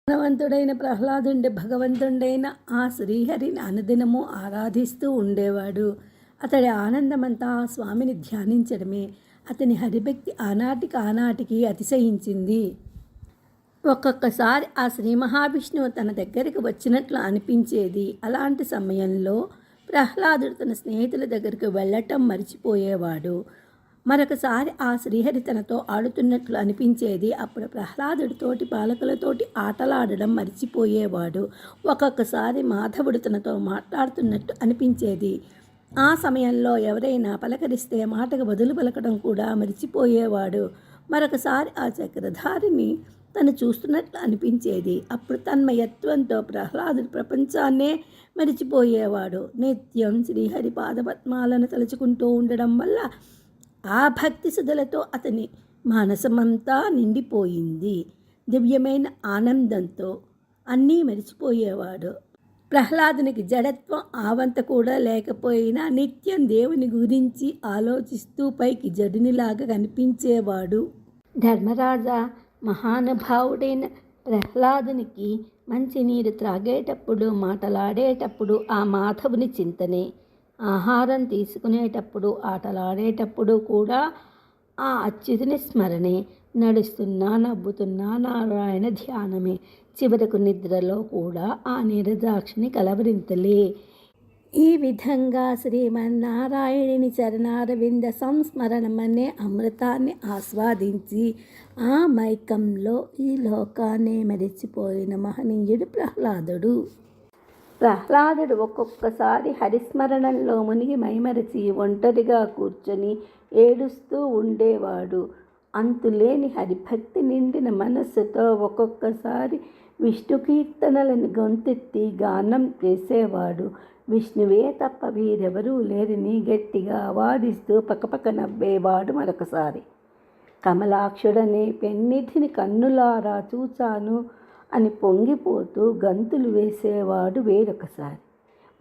జ్ఞానవంతుడైన ప్రహ్లాదుండి భగవంతుడైన ఆ శ్రీహరిని అనుదినము ఆరాధిస్తూ ఉండేవాడు. అతడి ఆనందమంతా ఆ స్వామిని ధ్యానించడమే. అతని హరిభక్తి ఆనాటికి అతిశయించింది. ఒక్కొక్కసారి ఆ శ్రీ మహావిష్ణువు తన దగ్గరికి వచ్చినట్లు అనిపించేది. అలాంటి సమయంలో ప్రహ్లాదుడు తన స్నేహితుల దగ్గరికి వెళ్ళటం మరిచిపోయేవాడు. మరొకసారి ఆ శ్రీహరి తనతో ఆడుతున్నట్లు అనిపించేది. అప్పుడు ప్రహ్లాదుడు తోటి బాలకులతోటి ఆటలాడడం మరిచిపోయేవాడు. ఒక్కొక్కసారి మాధవుడు తనతో మాట్లాడుతున్నట్టు అనిపించేది. ఆ సమయంలో ఎవరైనా పలకరిస్తే మాటకు బదులు పలకడం కూడా మరిచిపోయేవాడు. మరొకసారి ఆ చక్రధారిని తను చూస్తున్నట్లు అనిపించేది. అప్పుడు తన్మయత్వంతో ప్రహ్లాదుడు ప్రపంచాన్నే మరిచిపోయేవాడు. నిత్యం శ్రీహరి పాదపద్మాలను తలుచుకుంటూ ఉండడం వల్ల ఆ భక్తి సుధలతో అతని మనసమంతా నిండిపోయింది. దివ్యమైన ఆనందంతో అన్నీ మరిచిపోయేవాడు. ప్రహ్లాదునికి జడత్వం ఆవంత కూడా లేకపోయినా నిత్యం దేవుని గురించి ఆలోచిస్తూ పైకి జడునిలాగా కనిపించేవాడు. ధర్మరాజా, మహానుభావుడైన ప్రహ్లాదునికి మంచినీరు త్రాగేటప్పుడు, మాటలాడేటప్పుడు ఆ మాధవుని చింతనే. ఆహారం తీసుకునేటప్పుడు, ఆటలాడేటప్పుడు కూడా ఆ అచ్యుతుని స్మరణే. నడుస్తున్నా, నవ్వుతున్నా నారాయణ ధ్యానమే. చివరకు నిద్రలో కూడా ఆ నీరజాక్షిని కలవరింతలే. ఈ విధంగా శ్రీమన్నారాయణుని చరణారవింద సంస్మరణమనే అమృతాన్ని ఆస్వాదించి ఆ మైకంలో ఈ లోకాన్ని మరిచిపోయిన మహనీయుడు ప్రహ్లాదుడు. ప్రహ్లాదుడు ఒక్కొక్కసారి హరిస్మరణంలో మునిగి మైమరచి ఒంటరిగా కూర్చొని ఏడుస్తూ ఉండేవాడు. అంతులేని హరిభక్తి నిండిన మనస్సుతో ఒక్కొక్కసారి విష్ణు కీర్తనలను గొంతెత్తి గానం చేసేవాడు. విష్ణువే తప్ప వీరెవరూ లేరని గట్టిగా వాదిస్తూ పక్కపక్క నవ్వేవాడు. మరొకసారి కమలాక్షుడనే పెన్నిధిని కన్నులారా చూచాను అని పొంగిపోతూ గంతులు వేసేవాడు.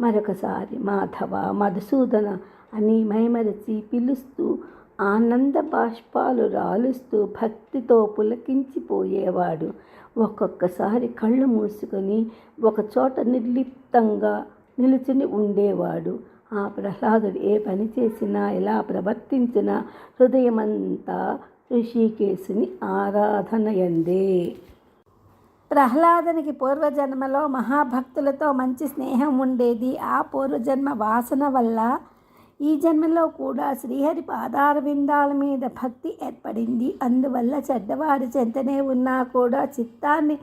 మరొకసారి మాధవ, మధుసూదన అని మైమరచి పిలుస్తూ ఆనంద బాష్పాలు రాలుస్తూ భక్తితో పులకించిపోయేవాడు. ఒక్కొక్కసారి కళ్ళు మూసుకొని ఒకచోట నిర్లిప్తంగా నిలుచుని ఉండేవాడు. ఆ ప్రహ్లాదుడు ఏ పని చేసినా, ఎలా ప్రవర్తించినా హృదయమంతా ఋషికేశుని ఆరాధనయందే. ప్రహ్లాదునికి పూర్వజన్మలో మహాభక్తులతో మంచి స్నేహం ఉండేది. ఆ పూర్వజన్మ వాసన వల్ల ఈ జన్మలో కూడా శ్రీహరి పాదారవిందాల మీద భక్తి ఏర్పడింది. అందువల్ల చెడ్డవాడి చెంతనే ఉన్నా కూడా చిత్తాన్ని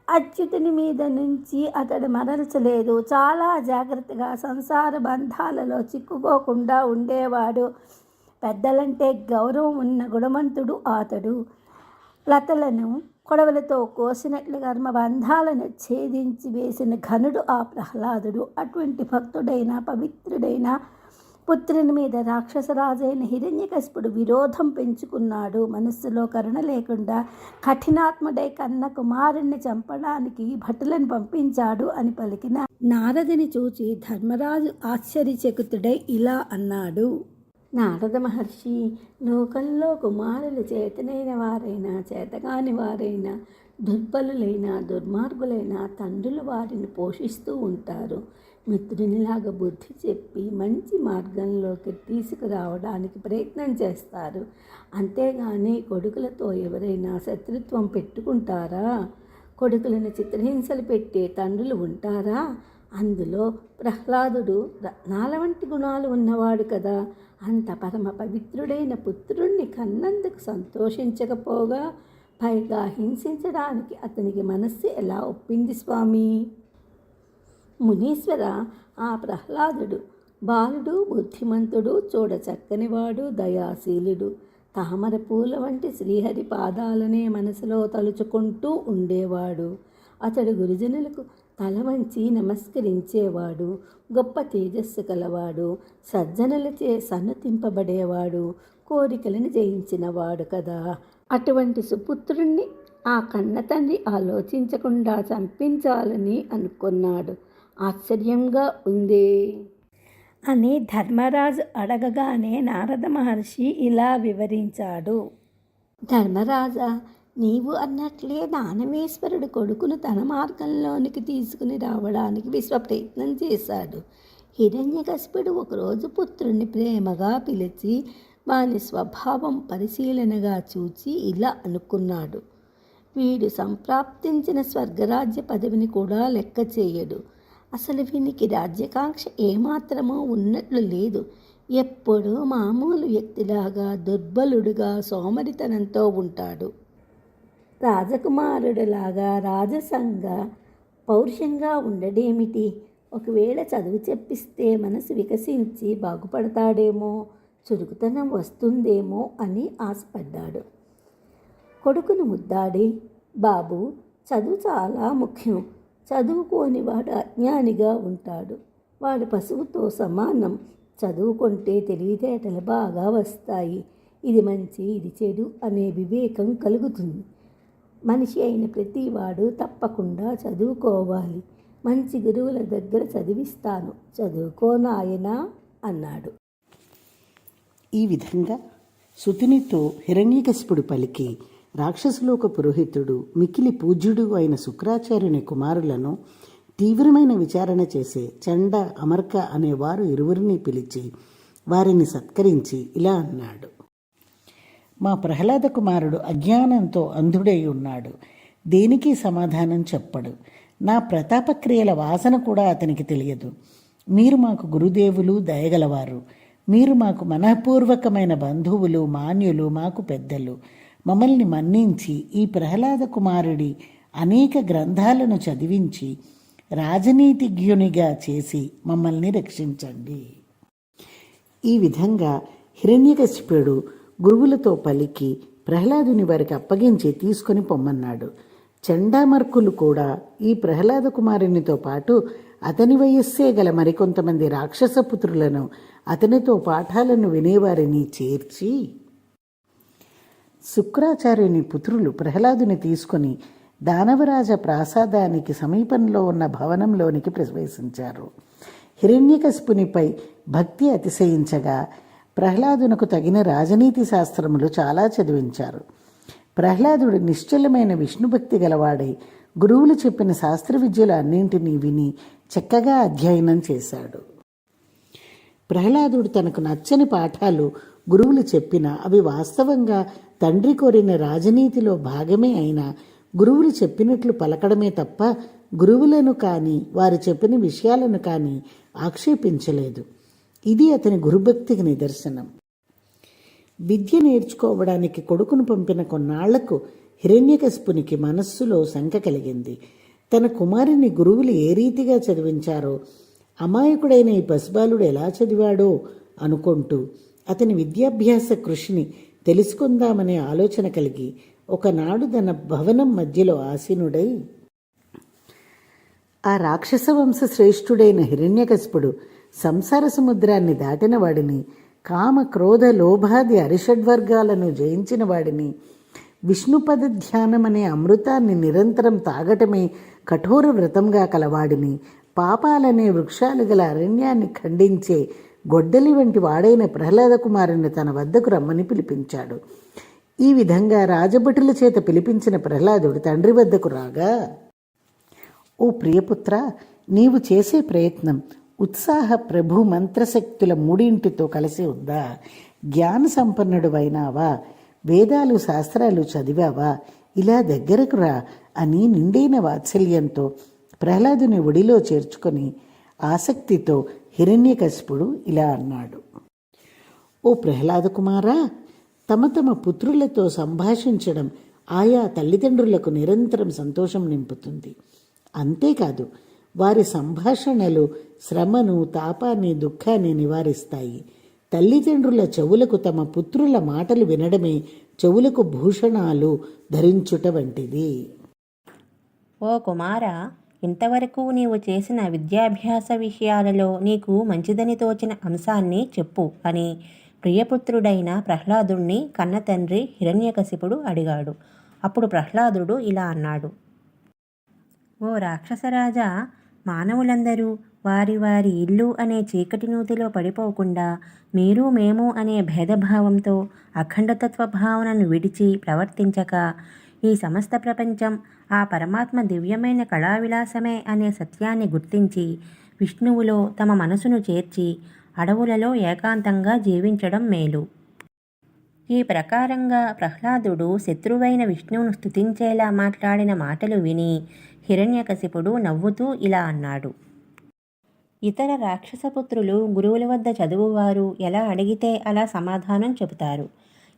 అచ్యుతుని మీద నుంచి అతడు మరల్చలేదు. చాలా జాగ్రత్తగా సంసార బంధాలలో చిక్కుకోకుండా ఉండేవాడు. పెద్దలంటే గౌరవం ఉన్న గుణవంతుడు అతడు. లతలను కొడవలతో కోసినట్లు కర్మబంధాలను ఛేదించి వేసిన ఘనుడు ఆ ప్రహ్లాదుడు. అటువంటి భక్తుడైన పవిత్రుడైన పుత్రుని మీద రాక్షసరాజైన హిరణ్యకశిపుడు విరోధం పెంచుకున్నాడు. మనస్సులో కరుణ లేకుండా కఠినాత్ముడై కన్న కుమారుణ్ణి చంపడానికి భటులను పంపించాడు అని పలికిన నారదుని చూచి ధర్మరాజు ఆశ్చర్యచకితుడై ఇలా అన్నాడు. నారద మహర్షి, లోకంలో కుమారులు చేతనైన వారైనా చేతగాని వారైనా దుర్బలులైన దుర్మార్గులైన తండ్రులు వారిని పోషిస్తూ ఉంటారు. మిత్రునిలాగా బుద్ధి చెప్పి మంచి మార్గంలోకి తీసుకురావడానికి ప్రయత్నం చేస్తారు. అంతేగాని కొడుకులతో ఎవరైనా శత్రుత్వం పెట్టుకుంటారా? కొడుకులను చిత్రహింసలు పెట్టే తండ్రులు ఉంటారా? అందులో ప్రహ్లాదుడు రత్నాల వంటి గుణాలు ఉన్నవాడు కదా. అంత పరమ పవిత్రుడైన పుత్రుణ్ణి కన్నందుకు సంతోషించకపోగా పైగా హింసించడానికి అతనికి మనస్సు ఎలా ఒప్పింది స్వామి? మునీశ్వర, ఆ ప్రహ్లాదుడు బాలుడు, బుద్ధిమంతుడు, చూడ చక్కనివాడు, దయాశీలుడు. తామర పూల వంటి శ్రీహరి పాదాలనే మనసులో తలుచుకుంటూ ఉండేవాడు. అతడు గురుజనులకు తల వంచి నమస్కరించేవాడు. గొప్ప తేజస్సు కలవాడు. సజ్జనులచే సన్నతింపబడేవాడు. కోరికలను జయించినవాడు కదా. అటువంటి సుపుత్రుణ్ణి ఆ కన్న తండ్రి ఆలోచించకుండా చంపించాలని అనుకున్నాడు. ఆశ్చర్యంగా ఉందే అని ధర్మరాజు అడగగానే నారద మహర్షి ఇలా వివరించాడు. ధర్మరాజా, నీవు అన్నట్లే దానవేశ్వరుడు కొడుకును తన మార్గంలోనికి తీసుకుని రావడానికి విశ్వ ప్రయత్నం చేశాడు. హిరణ్యకశిపుడు ఒకరోజు పుత్రుణ్ణి ప్రేమగా పిలిచి వాని స్వభావం పరిశీలనగా చూచి ఇలా అనుకున్నాడు: వీడు సంప్రాప్తించిన స్వర్గరాజ్య పదవిని కూడా లెక్క చేయడు. అసలు వీనికి రాజ్యకాంక్ష ఏమాత్రమో ఉన్నట్లు లేదు. ఎప్పుడూ మామూలు వ్యక్తిలాగా దుర్బలుడుగా సోమరితనంతో ఉంటాడు. రాజకుమారుడిలాగా రాజసంగా పౌరుషంగా ఉండడేమిటి? ఒకవేళ చదువు చెప్పిస్తే మనసు వికసించి బాగుపడతాడేమో, చురుకుతనం వస్తుందేమో అని ఆశపడ్డాడు. కొడుకును ముద్దాడి, బాబు, చదువు చాలా ముఖ్యం. చదువుకోని వాడు అజ్ఞానిగా ఉంటాడు. వాడు పశువుతో సమానం. చదువుకుంటే తెలివితేటలు బాగా వస్తాయి. ఇది మంచి, ఇది చెడు అనే వివేకం కలుగుతుంది. మనిషి అయిన ప్రతివాడు తప్పకుండా చదువుకోవాలి. మంచి గురువుల దగ్గర చదివిస్తాను, చదువుకో నాయనా అన్నాడు. ఈ విధంగా సుతునితో హిరణ్యకశిపుడు పలికి రాక్షసులోక పురోహితుడు మిక్కిలి పూజ్యుడు అయిన శుక్రాచార్యుని కుమారులను తీవ్రమైన విచారణ చేసే చండ అమర్క అనేవారు ఇరువురిని పిలిచి వారిని సత్కరించి ఇలా అన్నాడు: మా ప్రహ్లాద కుమారుడు అజ్ఞానంతో అంధుడై ఉన్నాడు. దేనికి సమాధానం చెప్పడు. నా ప్రతాపక్రియల వాసన కూడా అతనికి తెలియదు. మీరు మాకు గురుదేవులు, దయగలవారు. మీరు మాకు మనఃపూర్వకమైన బంధువులు, మాన్యులు, మాకు పెద్దలు. మమ్మల్ని మన్నించి ఈ ప్రహ్లాద కుమారుడి అనేక గ్రంథాలను చదివించి రాజనీతిజ్ఞునిగా చేసి మమ్మల్ని రక్షించండి. ఈ విధంగా హిరణ్యకశిపుడు గురువులతో పలికి ప్రహ్లాదుని వారికి అప్పగించి తీసుకొని పొమ్మన్నాడు. చండామర్కులు కూడా ఈ ప్రహ్లాద కుమారునితో పాటు అతని వయస్సే గల మరికొంతమంది రాక్షసపుత్రులను అతనితో పాఠాలను వినేవారిని చేర్చి శుక్రాచార్యుని పుత్రులు ప్రహ్లాదుని తీసుకుని దానవరాజ ప్రాసాదానికి సమీపంలో ఉన్న భవనంలోనికి ప్రవేశించారు. హిరణ్యకశిపునిపై భక్తి అతిశయించగా ప్రహ్లాదునకు తగిన రాజనీతి శాస్త్రములు చాలా చదివించారు. ప్రహ్లాదుడు నిశ్చలమైన విష్ణుభక్తి గలవాడై గురువులు చెప్పిన శాస్త్ర విద్యలు అన్నింటినీ విని చక్కగా అధ్యయనం చేశాడు. ప్రహ్లాదుడు తనకు నచ్చని పాఠాలు గురువులు చెప్పినా అవి వాస్తవంగా తండ్రి కోరిన రాజనీతిలో భాగమే అయినా గురువులు చెప్పినట్లు పలకడమే తప్ప గురువులను కానీ వారు చెప్పిన విషయాలను కానీ ఆక్షేపించలేదు. ఇది అతని గురుభక్తికి నిదర్శనం. విద్య నేర్చుకోవడానికి కొడుకును పంపిన కొన్నాళ్లకు హిరణ్యకశిపునికి మనస్సులో శంక కలిగింది. తన కుమారుని గురువులు ఏ రీతిగా చదివించారో, అమాయకుడైన ఈ పసిబాలుడు ఎలా చదివాడో అనుకుంటూ అతని విద్యాభ్యాస కృషిని తెలుసుకుందామనే ఆలోచన కలిగి ఒకనాడు తన భవనం మధ్యలో ఆసీనుడై ఆ రాక్షస వంశ శ్రేష్ఠుడైన హిరణ్యకశిపుడు సంసార సముద్రాన్ని దాటిన వాడిని, కామ క్రోధ లోభాది అరిషడ్వర్గాలను జయించిన వాడిని, విష్ణుపద ధ్యానమనే అమృతాన్ని నిరంతరం తాగటమే కఠోర వ్రతంగా కలవాడిని, పాపాలనే వృక్షాలు గల అరణ్యాన్ని ఖండించే గొడ్డలి వంటి వాడైన ప్రహ్లాద కుమారుని తన వద్దకు రమ్మని పిలిపించాడు. ఈ విధంగా రాజభటుల చేత పిలిపించిన ప్రహ్లాదుడు తండ్రి వద్దకు రాగా, ఓ ప్రియపుత్ర, నీవు చేసే ప్రయత్నం ఉత్సాహ ప్రభు మంత్రశక్తుల మూడింటితో కలిసి ఉందా? జ్ఞాన సంపన్నుడు అయినావా? వేదాలు శాస్త్రాలు చదివావా? ఇలా దగ్గరకు రా అని నిండైన వాత్సల్యంతో ప్రహ్లాదుని ఒడిలో చేర్చుకొని ఆసక్తితో హిరణ్యకశిపుడు ఇలా అన్నాడు: ఓ ప్రహ్లాద కుమారా, తమ తమ పుత్రులతో సంభాషించడం ఆయా తల్లిదండ్రులకు నిరంతరం సంతోషం నింపుతుంది. అంతేకాదు, వారి సంభాషణలు శ్రమను, తాపాన్ని, దుఃఖాన్ని నివారిస్తాయి. తల్లిదండ్రుల చెవులకు తమ పుత్రుల మాటలు వినడమే చెవులకు భూషణాలు ధరించుట వంటిది. ఓ కుమారా, ఇంతవరకు నీవు చేసిన విద్యాభ్యాస విషయాలలో నీకు మంచిదని తోచిన అంశాన్ని చెప్పు అని ప్రియపుత్రుడైన ప్రహ్లాదుణ్ణి కన్నతండ్రి హిరణ్యకశిపుడు అడిగాడు. అప్పుడు ప్రహ్లాదుడు ఇలా అన్నాడు: ఓ రాక్షసరాజా, మానవులందరూ వారి వారి ఇల్లు అనే చీకటి నూతిలో పడిపోకుండా మీరు మేము అనే భేదభావంతో అఖండతత్వ భావనను విడిచి ప్రవర్తించక ఈ సమస్త ప్రపంచం ఆ పరమాత్మ దివ్యమైన కళావిలాసమే అనే సత్యాన్ని గుర్తించి విష్ణువులో తమ మనసును చేర్చి అడవులలో ఏకాంతంగా జీవించడం మేలు. ఈ ప్రకారంగా ప్రహ్లాదుడు శత్రువైన విష్ణువును స్తుతించేలా మాట్లాడిన మాటలు విని హిరణ్యకశిపుడు నవ్వుతూ ఇలా అన్నాడు. ఇతర రాక్షసపుత్రులు గురువుల వద్ద చదువువారు ఎలా అడిగితే అలా సమాధానం చెబుతారు.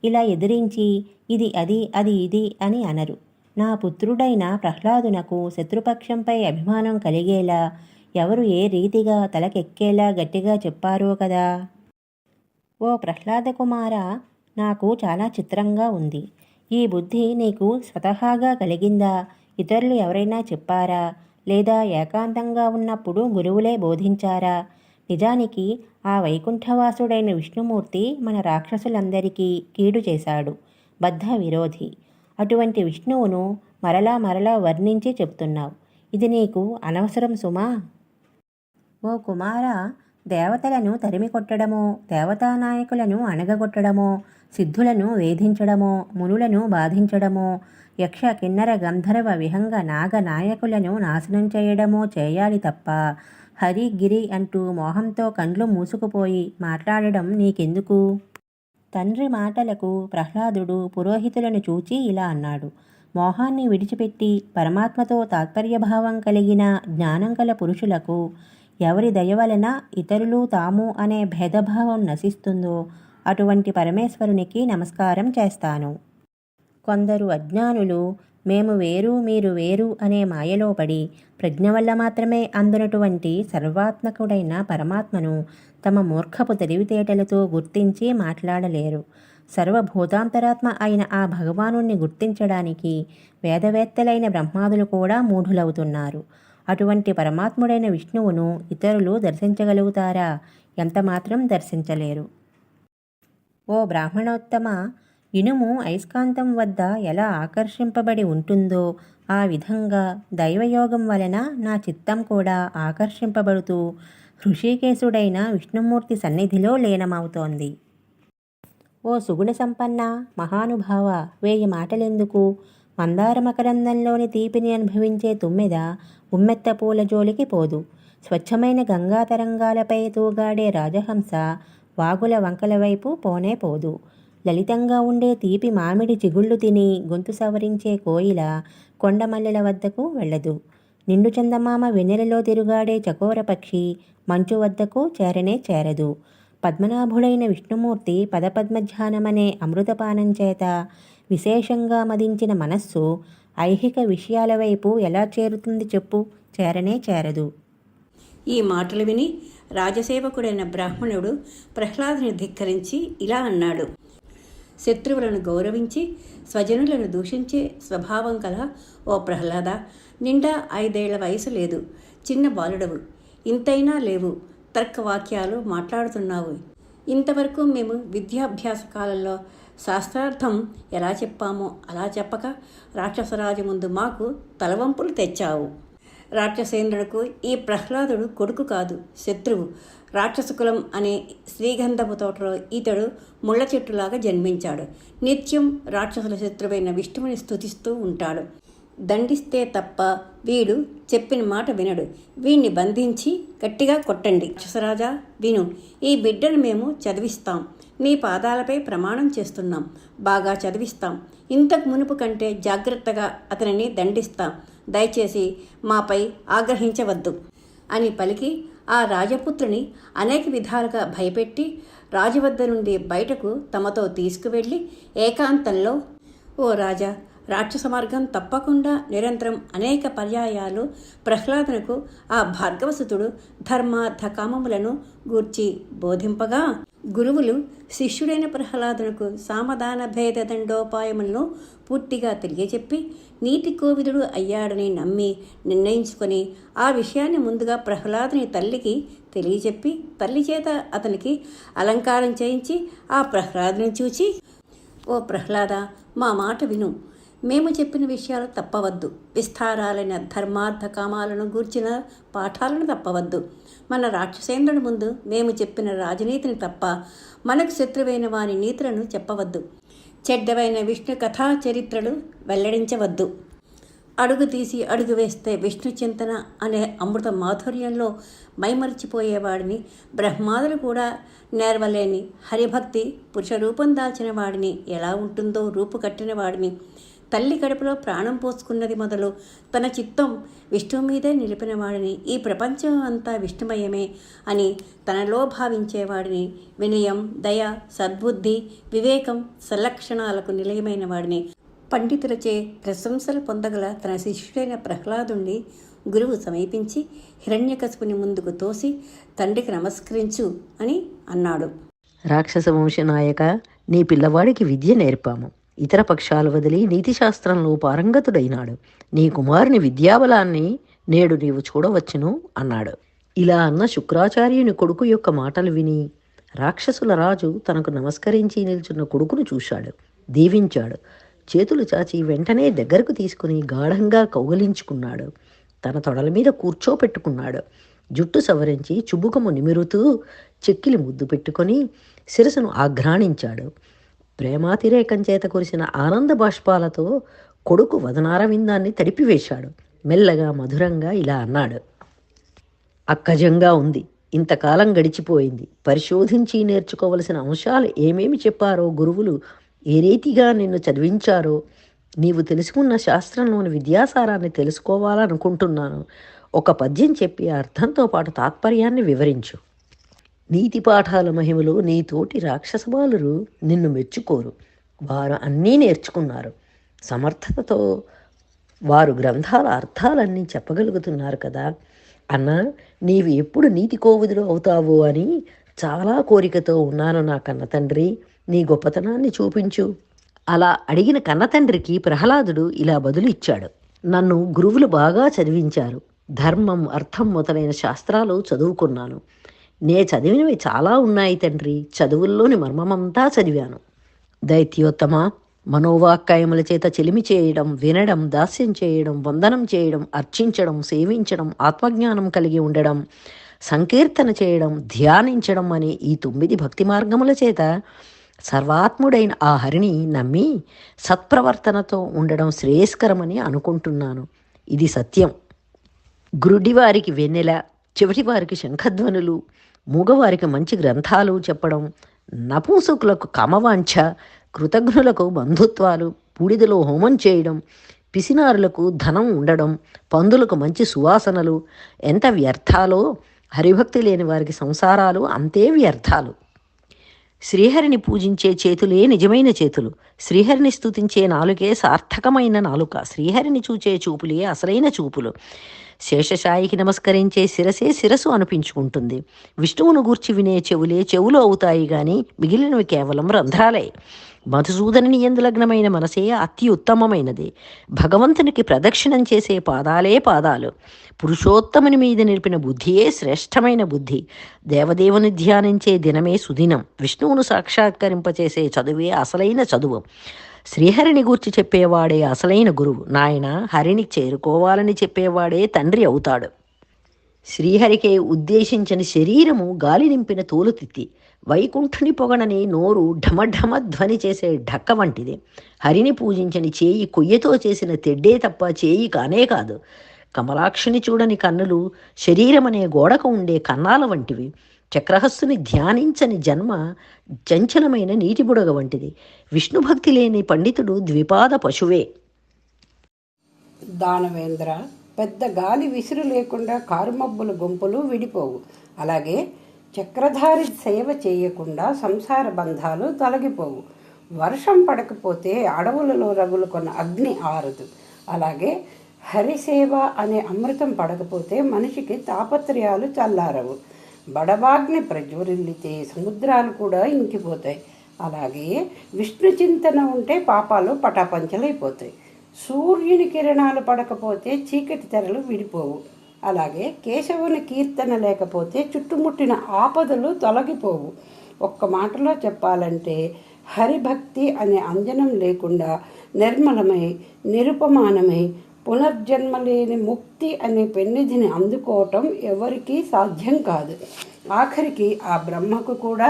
ఇలా ఎదిరించి ఇది అది అది ఇది అని అనరు. నా పుత్రుడైన ప్రహ్లాదునకు శత్రుపక్షంపై అభిమానం కలిగేలా ఎవరు ఏ రీతిగా తలకెక్కేలా గట్టిగా చెప్పారో కదా. ఓ ప్రహ్లాద కుమార, నాకు చాలా చిత్రంగా ఉంది. ఈ బుద్ధి నీకు స్వతహాగా కలిగిందా? ఇతరులు ఎవరైనా చెప్పారా? లేదా ఏకాంతంగా ఉన్నప్పుడు గురువులే బోధించారా? నిజానికి ఆ వైకుంఠవాసుడైన విష్ణుమూర్తి మన రాక్షసులందరికీ కీడు చేశాడు, బద్ధ విరోధి. అటువంటి విష్ణువును మరలా మరలా వర్ణించి చెప్తున్నావు. ఇది నీకు అనవసరం సుమా. ఓ కుమారా, దేవతలను తరిమి కొట్టడమో, దేవతానాయకులను అణగగొట్టడమో, సిద్ధులను వేధించడమో, మునులను బాధించడమో, యక్ష కిన్నర గంధర్వ విహంగ నాగ నాయకులను నాశనం చేయడమో చేయాలి తప్ప హరి గిరి అంటూ మోహంతో కండ్లు మూసుకుపోయి మాట్లాడడం నీకెందుకు? తండ్రి మాటలకు ప్రహ్లాదుడు పురోహితులను చూచి ఇలా అన్నాడు. మోహాన్ని విడిచిపెట్టి పరమాత్మతో తాత్పర్యభావం కలిగిన జ్ఞానం కల పురుషులకు ఎవరి దయ వలన ఇతరులు తాము అనే భేదభావం నశిస్తుందో అటువంటి పరమేశ్వరునికి నమస్కారం చేస్తాను. కొందరు అజ్ఞానులు మేము వేరు మీరు వేరు అనే మాయలో పడి ప్రజ్ఞ వల్ల మాత్రమే అందునటువంటి సర్వాత్మకుడైన పరమాత్మను తమ మూర్ఖపు తెలివితేటలతో గుర్తించి మాట్లాడలేరు. సర్వభూతాంతరాత్మ అయిన ఆ భగవానుణ్ణి గుర్తించడానికి వేదవేత్తలైన బ్రహ్మాదులు కూడా మూఢులవుతున్నారు. అటువంటి పరమాత్ముడైన విష్ణువును ఇతరులు దర్శించగలుగుతారా? ఎంతమాత్రం దర్శించలేరు. ఓ బ్రాహ్మణోత్తమ, ఇనుము అయస్కాంతం వద్ద ఎలా ఆకర్షింపబడి ఉంటుందో ఆ విధంగా దైవయోగం వలన నా చిత్తం కూడా ఆకర్షింపబడుతూ హృషికేశుడైన విష్ణుమూర్తి సన్నిధిలో లీనమవుతోంది. ఓ సుగుణ సంపన్న మహానుభావ, 1000 మాటలెందుకు? మందార మకరందంలోని తీపిని అనుభవించే తుమ్మెద ఉమ్మెత్త పూల జోలికి పోదు. స్వచ్ఛమైన గంగా తరంగాలపై తూగాడే రాజహంస వాగుల వంకల వైపు పోనే పోదు. లలితంగా ఉండే తీపి మామిడి చిగుళ్ళు తిని గొంతు సవరించే కోయిల కొండమల్లెల వద్దకు వెళ్ళదు. నిండు చందమామ వెన్నెలలో తిరుగాడే చకోర పక్షి మంచు వద్దకు చేరనే చేరదు. పద్మనాభుడైన విష్ణుమూర్తి పదపద్మధ్యానమనే అమృతపానం చేత విశేషంగా మదించిన మనస్సు ఐహిక విషయాల వైపు ఎలా చేరుతుంది చెప్పు? చేరనే చేరదు. ఈ మాటలు విని రాజసేవకుడైన బ్రాహ్మణుడు ప్రహ్లాదుని ధిక్కరించి ఇలా అన్నాడు. శత్రువులను గౌరవించి స్వజనులను దూషించే స్వభావం కల ఓ ప్రహ్లాద, నిండా 5 ఏళ్ల వయసు లేదు, చిన్న బాలుడవు, ఇంతైనా లేవు, తర్కవాక్యాలు మాట్లాడుతున్నావు. ఇంతవరకు మేము విద్యాభ్యాస కాలంలో శాస్త్రార్థం ఎలా చెప్పామో అలా చెప్పక రాక్షసరాజు ముందు మాకు తలవంపులు తెచ్చావు. రాక్షసేంద్రుడికి ఈ ప్రహ్లాదుడు కొడుకు కాదు, శత్రువు. రాక్షసకులం అనే శ్రీగంధపు తోటలో ఇతడు ముళ్ళ చెట్టులాగా జన్మించాడు. నిత్యం రాక్షసుల శత్రువైన విష్ణువుని స్తుతిస్తూ ఉంటాడు. దండిస్తే తప్ప వీడు చెప్పిన మాట వినడు. వీణ్ణి బంధించి గట్టిగా కొట్టండి. రాక్షసరాజా విను, ఈ బిడ్డను మేము చదివిస్తాం. నీ పాదాలపై ప్రమాణం చేస్తున్నాం, బాగా చదివిస్తాం. ఇంతకు మునుపు కంటే జాగ్రత్తగా అతనిని దండిస్తాం. దయచేసి మాపై ఆగ్రహించవద్దు అని పలికి ఆ రాజపుత్రుని అనేక విధాలుగా భయపెట్టి రాజు వద్ద నుండి బయటకు తమతో తీసుకువెళ్ళి ఏకాంతంలో, ఓ రాజా, రాక్షస మార్గం తప్పకుండా నిరంతరం అనేక పర్యాయాలు ప్రహ్లాదునకు ఆ భార్గవసుతుడు ధర్మార్థ కామములను గూర్చి బోధింపగా గురువులు శిష్యుడైన ప్రహ్లాదునకు సామధాన భేద దండోపాయములను పూర్తిగా తెలియచెప్పి నీతి కోవిదుడు అయ్యాడని నమ్మి నిర్ణయించుకొని ఆ విషయాన్ని ముందుగా ప్రహ్లాదుని తల్లికి తెలియచెప్పి తల్లి చేత అతనికి అలంకారం చేయించి ఆ ప్రహ్లాదుని చూచి, ఓ ప్రహ్లాద, మా మాట విను. మేము చెప్పిన విషయాలు తప్పవద్దు. విస్తారాలైన ధర్మార్థ కామాలను గూర్చిన పాఠాలను తప్పవద్దు. మన రాక్షసేంద్రుడి ముందు మేము చెప్పిన రాజనీతిని తప్ప మనకు శత్రువైన వాని నీతులను చెప్పవద్దు. చెడ్డవైన విష్ణు కథా చరిత్రలు వెల్లడించవద్దు. అడుగు తీసి అడుగు వేస్తే విష్ణు చింతన అనే అమృత మాధుర్యంలో మైమరిచిపోయేవాడిని, బ్రహ్మాదులు కూడా నేర్వలేని హరిభక్తి పురుషరూపం దాల్చిన వాడిని, ఎలా ఉంటుందో రూపు కట్టిన వాడిని, తల్లి కడుపులో ప్రాణం పోసుకున్నది మొదలు తన చిత్తం విష్ణువు మీదే నిలిపిన వాడిని, ఈ ప్రపంచం అంతా విష్ణుమయమే అని తనలో భావించేవాడిని, వినయం, దయ, సద్బుద్ధి, వివేకం, సల్లక్షణాలకు నిలయమైన వాడిని, పండితులచే ప్రశంసలు పొందగల తన శిష్యుడైన ప్రహ్లాదుణ్ణి గురువు సమీపించి హిరణ్యకశిపుని ముందుకు తోసి తండ్రికి నమస్కరించు అని అన్నాడు. రాక్షస వంశనాయక, నీ పిల్లవాడికి విద్య నేర్పాము. ఇతర పక్షాలు వదిలి నీతిశాస్త్రంలో పారంగతుడైనాడు. నీ కుమారుని విద్యాబలాన్ని నేడు నీవు చూడవచ్చును అన్నాడు. ఇలా అన్న శుక్రాచార్యుని కొడుకు యొక్క మాటలు విని రాక్షసుల రాజు తనకు నమస్కరించి నిల్చున్న కొడుకును చూశాడు, దీవించాడు. చేతులు చాచి వెంటనే దగ్గరకు తీసుకుని గాఢంగా కౌగలించుకున్నాడు. తన తొడల మీద కూర్చోపెట్టుకున్నాడు. జుట్టు సవరించి చుబుకము నిమిరుతూ చెక్కిలి ముద్దు పెట్టుకొని శిరసును ఆఘ్రాణించాడు. ప్రేమాతిరేకం చేత కురిసిన ఆనంద బాష్పాలతో కొడుకు వదనారవిందాన్ని తడిపివేశాడు. మెల్లగా మధురంగా ఇలా అన్నాడు. అక్కజంగా ఉంది. ఇంతకాలం గడిచిపోయింది. పరిశోధించి నేర్చుకోవలసిన అంశాలు ఏమేమి చెప్పారో గురువులు ఏ రీతిగా నిన్ను చదివించారో నీవు తెలుసుకున్న శాస్త్రంలోని విద్యాసారాన్ని తెలుసుకోవాలనుకుంటున్నాను. ఒక పద్యం చెప్పి అర్థంతో పాటు తాత్పర్యాన్ని వివరించు. నీతి పాఠాల మహిమలో నీ తోటి రాక్షసబాలురు నిన్ను మెచ్చుకోరు. వారు అన్నీ నేర్చుకున్నారు. సమర్థతతో వారు గ్రంథాల అర్థాలన్నీ చెప్పగలుగుతున్నారు కదా అన్న, నీవు ఎప్పుడు నీతి కోవిదులు అవుతావో అని చాలా కోరికతో ఉన్నాను నా కన్న తండ్రి. నీ గొప్పతనాన్ని చూపించు. అలా అడిగిన కన్నతండ్రికి ప్రహ్లాదుడు ఇలా బదులు ఇచ్చాడు. నన్ను గురువులు బాగా చదివించారు. ధర్మం, అర్థం మొదలైన శాస్త్రాలు చదువుకున్నాను. నే చదివినవి చాలా ఉన్నాయి తండ్రి. చదువుల్లోని మర్మమంతా చదివాను. దైత్యోత్తమ, మనోవాక్కాయముల చేత చెలిమి చేయడం, వినడం, దాస్యం చేయడం, వందనం చేయడం, అర్చించడం, సేవించడం, ఆత్మజ్ఞానం కలిగి ఉండడం, సంకీర్తన చేయడం, ధ్యానించడం అనే ఈ 9 భక్తి మార్గముల చేత సర్వాత్ముడైన ఆ హరిని నమ్మి సత్ప్రవర్తనతో ఉండడం శ్రేయస్కరమని అనుకుంటున్నాను. ఇది సత్యం. గురుడివారికి వెన్నెల, చెవిటివారికి శంఖధ్వనులు, మూగవారికి మంచి గ్రంథాలు చెప్పడం, నపుంసకులకు కామవాంఛ, కృతజ్ఞులకు బంధుత్వాలు, బూడిదలో హోమం చేయడం, పిసినారులకు ధనం ఉండడం, పందులకు మంచి సువాసనలు ఎంత వ్యర్థాలో హరిభక్తి లేని వారికి సంసారాలు అంతే వ్యర్థాలు. శ్రీహరిని పూజించే చేతులే నిజమైన చేతులు. శ్రీహరిని స్తుతించే నాలుకే సార్థకమైన నాలుక. శ్రీహరిని చూచే చూపులే అసలైన చూపులు. శేషశాయికి నమస్కరించే శిరసే శిరసు అనిపించుకుంటుంది. విష్ణువును గూర్చి వినే చెవులే చెవులు అవుతాయి గాని మిగిలినవి కేవలం రంధ్రాలే. మధుసూదనుని యందు లగ్నమైన మనసే అతి ఉత్తమమైనది. భగవంతునికి ప్రదక్షిణం చేసే పాదాలే పాదాలు. పురుషోత్తముని మీద నిలిపిన బుద్ధియే శ్రేష్టమైన బుద్ధి. దేవదేవుని ధ్యానించే దినమే సుదినం. విష్ణువును సాక్షాత్కరింపచేసే చదువే అసలైన చదువు. శ్రీహరిని గూర్చి చెప్పేవాడే అసలైన గురువు. నాయన, హరిని చేరుకోవాలని చెప్పేవాడే తండ్రి అవుతాడు. శ్రీహరికే ఉద్దేశించిన శరీరము గాలి నింపిన తోలుతిత్తి. వైకుంఠుని పొగనని నోరు ఢమఢమ ధ్వని చేసే ఢక్క వంటిది. హరిని పూజించని చేయి కొయ్యతో చేసిన తెడ్డే తప్ప చేయి కానే కాదు. కమలాక్షిని చూడని కన్నులు శరీరమనే గోడకు ఉండే కన్నాల వంటివి. చక్రహస్సుని ధ్యానించని జన్మ చంచలమైన నీటి బుడగ వంటిది. విష్ణుభక్తి లేని పండితుడు ద్విపాద పశువే. దానవేంద్ర, పెద్ద గాలి విసురు లేకుండా కారుమబ్బుల గుంపులు విడిపోవు. అలాగే చక్రధారి సేవ చేయకుండా సంసార బంధాలు తొలగిపోవు. వర్షం పడకపోతే అడవులలో రగులుకొన్న అగ్ని ఆరదు. అలాగే హరిసేవ అనే అమృతం పడకపోతే మనిషికి తాపత్రయాలు చల్లారవు. బడబాగ్ని ప్రజ్వరిల్లితే సముద్రాలు కూడా ఇంకిపోతాయి. అలాగే విష్ణు చింతన ఉంటే పాపాలు పటాపంచలైపోతాయి. సూర్యుని కిరణాలు పడకపోతే చీకటి తెరలు విడిపోవు. అలాగే కేశవుని కీర్తన లేకపోతే చుట్టుముట్టిన ఆపదలు తొలగిపోవు. ఒక్క మాటలో చెప్పాలంటే హరిభక్తి అనే అంజనం లేకుండా నిర్మలమై నిరుపమానమై పునర్జన్మ లేని ముక్తి అనే పెన్నిధిని అందుకోవటం ఎవరికీ సాధ్యం కాదు. ఆఖరికి ఆ బ్రహ్మకు కూడా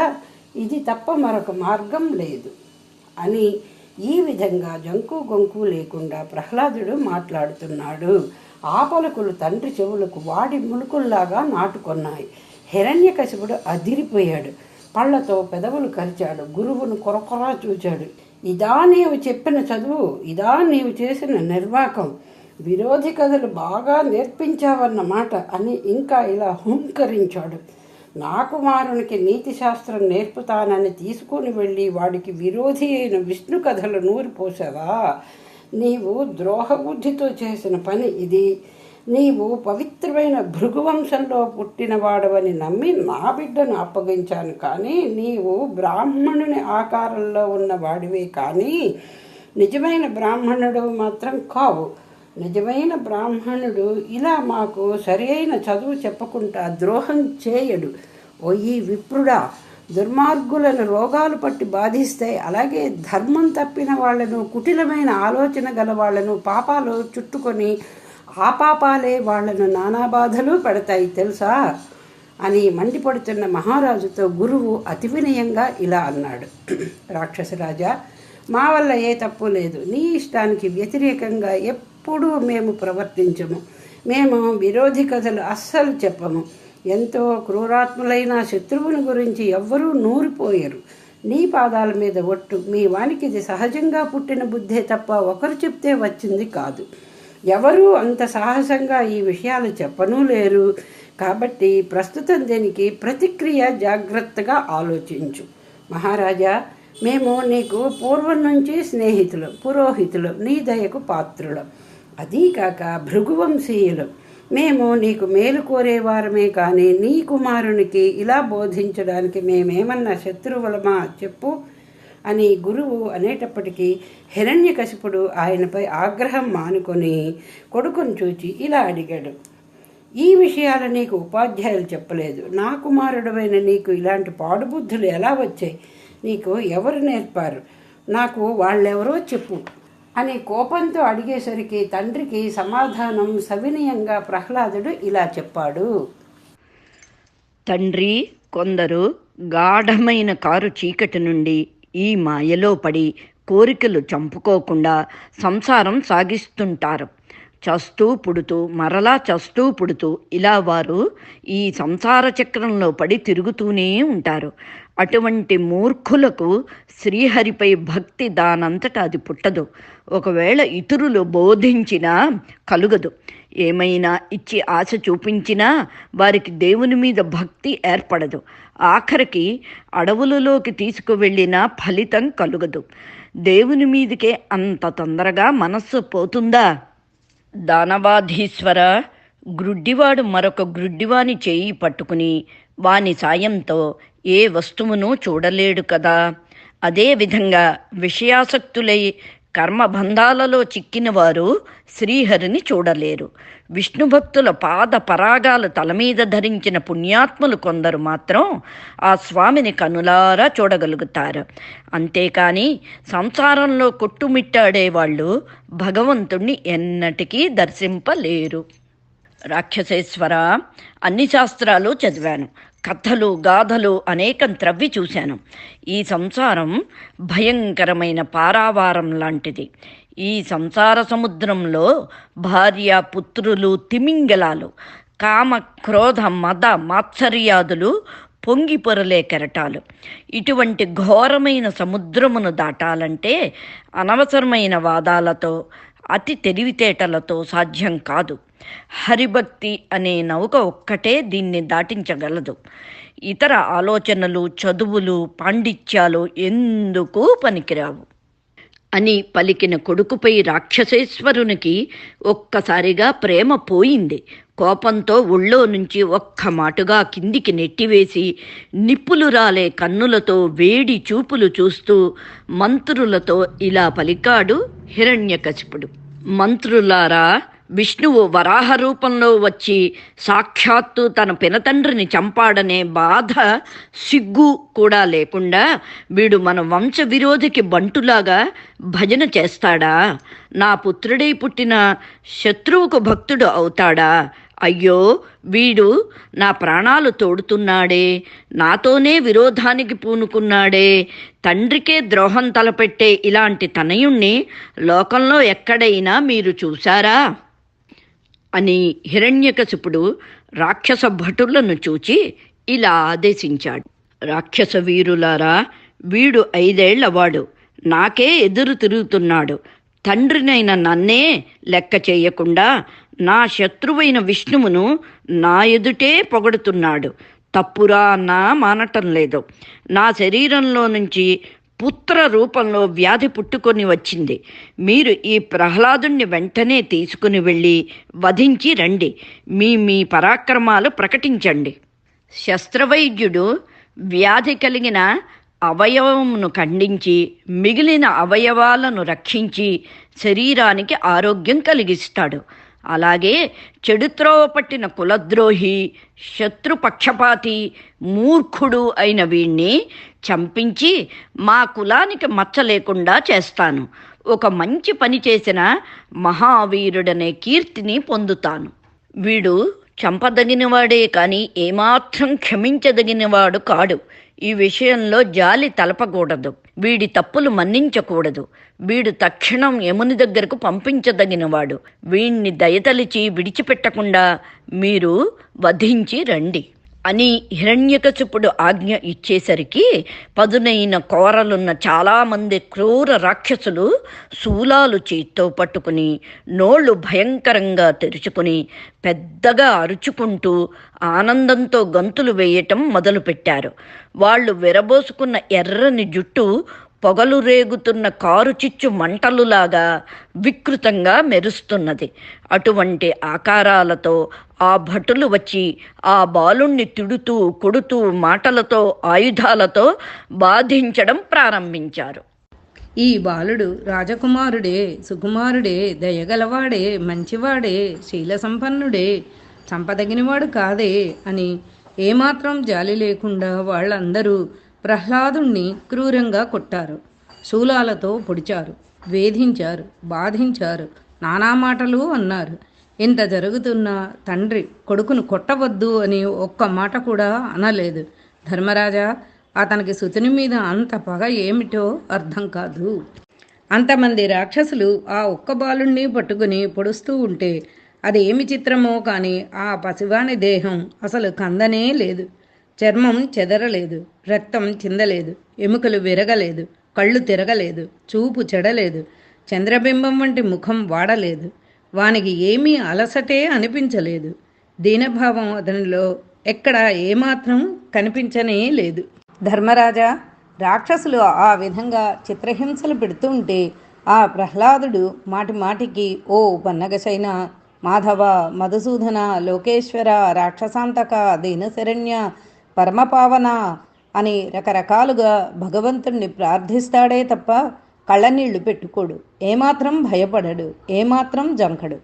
ఇది తప్ప మరొక మార్గం లేదు అని ఈ విధంగా జంకు గొంకు లేకుండా ప్రహ్లాదుడు మాట్లాడుతున్నాడు. ఆ పలుకులు తండ్రి చెవులకు వాడి ములుకుల్లాగా నాటుకొన్నాయి. హిరణ్యకశిపుడు అదిరిపోయాడు. పళ్లతో పెదవులు కరిచాడు. గురువును కొరకొరా చూచాడు. ఇదా నీవు చెప్పిన చదువు, ఇదా నీవు చేసిన నిర్వాకం, విరోధి కథలు బాగా నేర్పించావన్నమాట అని ఇంకా ఇలా హుంకరించాడు. నా కుమారునికి నీతి శాస్త్రం నేర్పుతానని తీసుకుని వెళ్ళి వాడికి విరోధి అయిన విష్ణు కథలు నూరిపోసావా? నీవు ద్రోహబుద్ధితో చేసిన పని ఇది. నీవు పవిత్రమైన భృగువంశంలో పుట్టినవాడవని నమ్మి నా బిడ్డను అప్పగించాను, కానీ నీవు బ్రాహ్మణుని ఆకారంలో ఉన్న వాడివే కానీ నిజమైన బ్రాహ్మణుడు మాత్రం కావు. నిజమైన బ్రాహ్మణుడు ఇలా మాకు సరైన చదువు చెప్పకుండా ద్రోహం చేయడు. ఓ ఈ విప్రుడా, దుర్మార్గులను రోగాలు పట్టి బాధిస్తాయి. అలాగే ధర్మం తప్పిన వాళ్లను, కుటిలమైన ఆలోచన గల వాళ్లను పాపాలు చుట్టుకొని ఆ పాపాలే వాళ్లను నానా బాధలు పెడతాయి తెలుసా అని మండిపడుతున్న మహారాజుతో గురువు అతి వినయంగా ఇలా అన్నాడు. రాక్షసరాజా, మా వల్ల ఏ తప్పు లేదు. నీ ఇష్టానికి వ్యతిరేకంగా ఎప్పుడూ మేము ప్రవర్తించము. మేము విరోధి కథలు అస్సలు చెప్పము. ఎంతో క్రూరాత్ములైన శత్రువుని గురించి ఎవ్వరూ నూరిపోయారు. నీ పాదాల మీద ఒట్టు, మీ వానికి ఇది సహజంగా పుట్టిన బుద్ధే తప్ప ఒకరు చెప్తే వచ్చింది కాదు. ఎవరూ అంత సాహసంగా ఈ విషయాలు చెప్పనూ లేరు. కాబట్టి ప్రస్తుతం దీనికి ప్రతిక్రియ జాగ్రత్తగా ఆలోచించు. మహారాజా, మేము నీకు పూర్వం నుంచి స్నేహితులు, పురోహితులు, నీ దయకు పాత్రులం. అదీకాక భృగువంశీయులు. మేము నీకు మేలు కోరేవారమే కానీ నీ కుమారునికి ఇలా బోధించడానికి మేమేమన్నా శత్రువులమా చెప్పు అని గురువు అనేటప్పటికీ హిరణ్యకశిపుడు ఆయనపై ఆగ్రహం మానుకొని కొడుకును చూచి ఇలా అడిగాడు. ఈ విషయాలు నీకు ఉపాధ్యాయులు చెప్పలేదు. నా కుమారుడమైన నీకు ఇలాంటి పాడుబుద్ధులు ఎలా వచ్చాయి? నీకు ఎవరు నేర్పారు? నాకు వాళ్ళెవరో చెప్పు అని కోపంతో అడిగేసరికి తండ్రికి సమాధానం సవినయంగా ప్రహ్లాదుడు ఇలా చెప్పాడు. తండ్రి, కొందరు గాఢమైన కారు చీకటి నుండి ఈ మాయలో పడి కోరికలు చంపుకోకుండా సంసారం సాగిస్తుంటారు. చస్తూ పుడుతూ మరలా చస్తూ పుడుతూ ఇలా వారు ఈ సంసార చక్రంలో పడి తిరుగుతూనే ఉంటారు. అటువంటి మూర్ఖులకు శ్రీహరిపై భక్తి దానంతట అది పుట్టదు. ఒకవేళ ఇతరులు బోధించినా కలుగదు. ఏమైనా ఇచ్చి ఆశ చూపించినా వారికి దేవుని మీద భక్తి ఏర్పడదు. ఆఖరికి అడవులలోకి తీసుకువెళ్ళినా ఫలితం కలుగదు. దేవుని మీదకే అంత తొందరగా మనస్సు పోతుందా? దానవాధీశ్వర, గ్రుడ్డివాడు మరొక గ్రుడ్డివాని చేయి పట్టుకుని వాని సాయంతో ఏ వస్తువును చూడలేడు కదా. అదేవిధంగా విషయాసక్తులై కర్మబంధాలలో చిక్కిన వారు శ్రీహరిని చూడలేరు. విష్ణు భక్తుల పాద పరాగాలు తల మీద ధరించిన పుణ్యాత్ములు కొందరు మాత్రం ఆ స్వామిని కనులారా చూడగలుగుతారు. అంతేకాని సంసారంలో కొట్టుమిట్టాడేవాళ్ళు భగవంతుణ్ణి ఎన్నటికీ దర్శింపలేరు. రాక్షసేశ్వర, అన్ని శాస్త్రాలు చదివాను, కథలు గాథలు అనేకం త్రవ్వి చూశాను. ఈ సంసారం భయంకరమైన పారావారం లాంటిది. ఈ సంసార సముద్రంలో భార్య, పుత్రులు, తిమింగలాలు, కామ, క్రోధ, మద, మాత్సర్యాదులు పొంగి పొరలే కెరటాలు. ఇటువంటి ఘోరమైన సముద్రమును దాటాలంటే అనవసరమైన వాదాలతో, అతి తెలివితేటలతో సాధ్యం కాదు. హరిభక్తి అనే నౌక ఒక్కటే దీన్ని దాటించగలదు. ఇతర ఆలోచనలు, చదువులు, పాండిత్యాలు ఎందుకు పనికిరావు అని పలికిన కొడుకుపై రాక్షసేశ్వరునికి ఒక్కసారిగా ప్రేమ పోయింది. కోపంతో ఒళ్ళో నుంచి ఒక్క మాటుగా కిందికి నెట్టివేసి నిప్పులు రాలే కన్నులతో వేడి చూపులు చూస్తూ మంత్రులతో ఇలా పలికాడు హిరణ్యకశిపుడు. మంత్రులారా, విష్ణువు వరాహ రూపంలో వచ్చి సాక్షాత్తు తన పినతండ్రిని చంపాడనే బాధ, సిగ్గు కూడా లేకుండా వీడు మన వంశ విరోధికి బంటులాగా భజన చేస్తాడా? నా పుత్రుడై పుట్టిన శత్రువుకు భక్తుడు అవుతాడా అయ్యో, వీడు నా ప్రాణాలు తోడుతున్నాడే, నాతోనే విరోధానికి పూనుకున్నాడే, తండ్రికే ద్రోహం తలపెట్టే ఇలాంటి తనయుణ్ణి లోకంలో ఎక్కడైనా మీరు చూశారా అని హిరణ్యకశిపుడు రాక్షస భటులను చూచి ఇలా ఆదేశించాడు. రాక్షస వీరులారా, వీడు 5 ఏళ్లవాడు, నాకే ఎదురు తిరుగుతున్నాడు. తండ్రినైన నన్నే లెక్క చేయకుండా నా శత్రువైన విష్ణువును నా ఎదుటే పొగడుతున్నాడు. తప్పురా అన్నా మానటం లేదు. నా శరీరంలో నుంచి పుత్ర రూపంలో వ్యాధి పుట్టుకొని వచ్చింది. మీరు ఈ ప్రహ్లాదుణ్ణి వెంటనే తీసుకుని వెళ్ళి వధించి రండి. మీ పరాక్రమాలు ప్రకటించండి. శస్త్రవైద్యుడు వ్యాధి కలిగిన అవయవమును ఖండించి మిగిలిన అవయవాలను రక్షించి శరీరానికి ఆరోగ్యం కలిగిస్తాడు. అలాగే చెడుత్రోవ పట్టిన కులద్రోహి, శత్రుపక్షపాతి, మూర్ఖుడు అయిన వీణ్ణి చంపించి మా కులానికి మచ్చ లేకుండా చేస్తాను. ఒక మంచి పని చేసిన మహావీరుడనే కీర్తిని పొందుతాను. వీడు చంపదగినవాడే కానీ ఏమాత్రం క్షమించదగినవాడు కాడు. ఈ విషయంలో జాలి తలపకూడదు. వీడి తప్పులు మన్నించకూడదు. వీడు తక్షణం యముని దగ్గరకు పంపించదగినవాడు. వీణ్ణి దయతలిచి విడిచిపెట్టకుండా మీరు వధించి రండి అని హిరణ్యకశిపుడు ఆజ్ఞ ఇచ్చేసరికి పదునైన కోరలున్న చాలామంది క్రూర రాక్షసులు శూలాలు చేత్తో పట్టుకుని నోళ్లు భయంకరంగా తెరుచుకుని పెద్దగా అరుచుకుంటూ ఆనందంతో గంతులు వేయటం మొదలుపెట్టారు. వాళ్ళు విరబోసుకున్న ఎర్రని జుట్టు పొగలు రేగుతున్న కారు చిచ్చు మంటలులాగా వికృతంగా మెరుస్తున్నది. అటువంటి ఆకారాలతో ఆ భటులు వచ్చి ఆ బాలుణ్ణి తిడుతూ కొడుతూ మాటలతో ఆయుధాలతో బాధించడం ప్రారంభించారు. ఈ బాలుడు రాజకుమారుడే, సుకుమారుడే, దయగలవాడే, మంచివాడే, శీల సంపన్నుడే, చంపదగినవాడు కాదే అని ఏమాత్రం జాలి లేకుండా వాళ్ళందరూ ప్రహ్లాదుణ్ణి క్రూరంగా కొట్టారు. శూలాలతో పొడిచారు, వేధించారు, బాధించారు, నానా మాటలు అన్నారు. ఇంత జరుగుతున్నా తండ్రి కొడుకును కొట్టవద్దు అని ఒక్క మాట కూడా అనలేదు. ధర్మరాజా, అతనికి సుతుని మీద అంత పగ ఏమిటో అర్థం కాదు. అంతమంది రాక్షసులు ఆ ఒక్క బాలుణ్ణి పట్టుకుని పొడుస్తూ ఉంటే అది ఏమి చిత్రమో కానీ ఆ పసివాని దేహం అసలు కందనే లేదు. చర్మం చెదరలేదు, రక్తం చిందలేదు, ఎముకలు విరగలేదు, కళ్ళు తిరగలేదు, చూపు చెడలేదు, చంద్రబింబం వంటి ముఖం వాడలేదు. వానికి ఏమీ అలసటే అనిపించలేదు. దీనభావం అతనిలో ఎక్కడ ఏమాత్రం కనిపించనే లేదు. ధర్మరాజా, రాక్షసులు ఆ విధంగా చిత్రహింసలు పెడుతుంటే ఆ ప్రహ్లాదుడు మాటి మాటికి ఓ పన్నగశైన, మాధవ, మధుసూదన, లోకేశ్వర, రాక్షసాంతక, దీనశరణ్య, పరమపావన అని రకరకాలుగా భగవంతుణ్ణి ప్రార్థిస్తాడే తప్ప కళ్ళనీళ్లు పెట్టుకోడు. ఏమాత్రం భయపడడు, ఏమాత్రం జంకడు.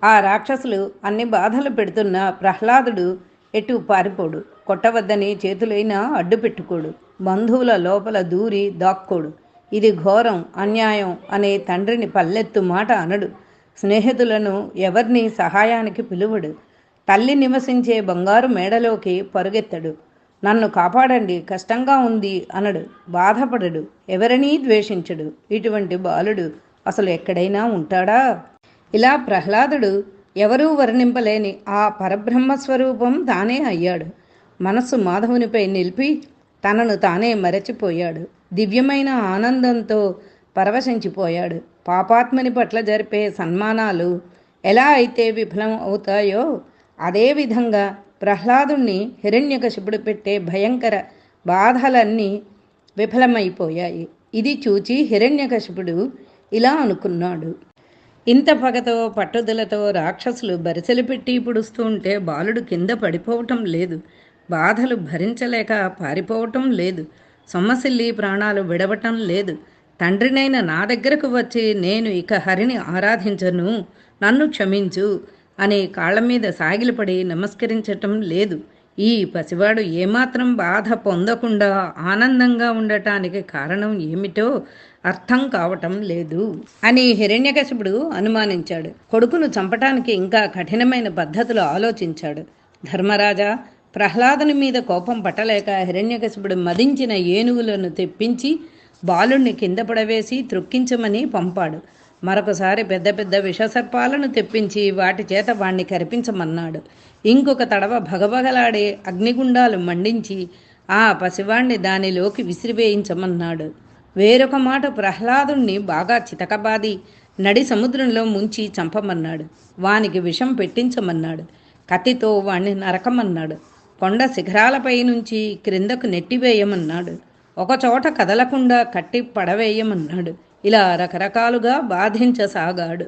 ఆ రాక్షసులు అన్ని బాధలు పెడుతున్న ప్రహ్లాదుడు ఎటు పారిపోడు. కొట్టవద్దని చేతులైనా అడ్డు పెట్టుకోడు. బంధువుల లోపల దూరి దాక్కోడు. ఇది ఘోరం, అన్యాయం అనే తండ్రిని పల్లెత్తు మాట అనడు. స్నేహితులను ఎవరిని సహాయానికి పిలువడు. తల్లి నివసించే బంగారు మేడలోకి పరుగెత్తడు. నన్ను కాపాడండి, కష్టంగా ఉంది అనడు. బాధపడడు, ఎవరినీ ద్వేషించడు. ఇటువంటి బాలుడు అసలు ఎక్కడైనా ఉంటాడా? ఇలా ప్రహ్లాదుడు ఎవరూ వర్ణింపలేని ఆ పరబ్రహ్మస్వరూపం తానే అయ్యాడు. మనస్సు మాధవునిపై నిలిపి తనను తానే మరచిపోయాడు. దివ్యమైన ఆనందంతో పరవశించిపోయాడు. పాపాత్మని పట్ల జరిపే సన్మానాలు ఎలా అయితే విఫలం అవుతాయో అదేవిధంగా ప్రహ్లాదుణ్ణి హిరణ్యకశిపుడు పెట్టే భయంకర బాధలన్నీ విఫలమైపోయాయి. ఇది చూచి హిరణ్యకశిపుడు ఇలా అనుకున్నాడు. ఇంత పగతో పట్టుదలతో రాక్షసులు బరిసెలు పెట్టి పుడుస్తూ ఉంటే బాలుడు కింద పడిపోవటం లేదు. బాధలు భరించలేక పారిపోవటం లేదు. సొమ్మసిల్లి ప్రాణాలు విడవటం లేదు. తండ్రినైన నా దగ్గరకు వచ్చి నేను ఇక హరిని ఆరాధించను, నన్ను క్షమించు అని కాళ్ళ మీద సాగిలపడి నమస్కరించటం లేదు. ఈ పసివాడు ఏమాత్రం బాధ పొందకుండా ఆనందంగా ఉండటానికి కారణం ఏమిటో అర్థం కావటం లేదు అని హిరణ్యకశిపుడు అనుమానించాడు. కొడుకును చంపటానికి ఇంకా కఠినమైన పద్ధతులు ఆలోచించాడు. ధర్మరాజా, ప్రహ్లాదుని మీద కోపం పట్టలేక హిరణ్యకశిపుడు మదించిన ఏనుగులను తెప్పించి బాలుణ్ణి కింద పడవేసి త్రొక్కించమని పంపాడు. మరొకసారి పెద్ద పెద్ద విషసర్పాలను తెప్పించి వాటి చేత వాణ్ణి కరిపించమన్నాడు. ఇంకొక తడవ భగభగలాడే అగ్నిగుండాలు మండించి ఆ పసివాణ్ణి దానిలోకి విసిరివేయించమన్నాడు. వేరొక మాట ప్రహ్లాదుణ్ణి బాగా చితకబాది నడి సముద్రంలో ముంచి చంపమన్నాడు. వానికి విషం పెట్టించమన్నాడు. కత్తితో వాణ్ణి నరకమన్నాడు. కొండ శిఖరాలపై నుంచి క్రిందకు నెట్టివేయమన్నాడు. ఒకచోట కదలకుండా కట్టి పడవేయమన్నాడు. ఇలా రకరకాలుగా బాధించసాగాడు.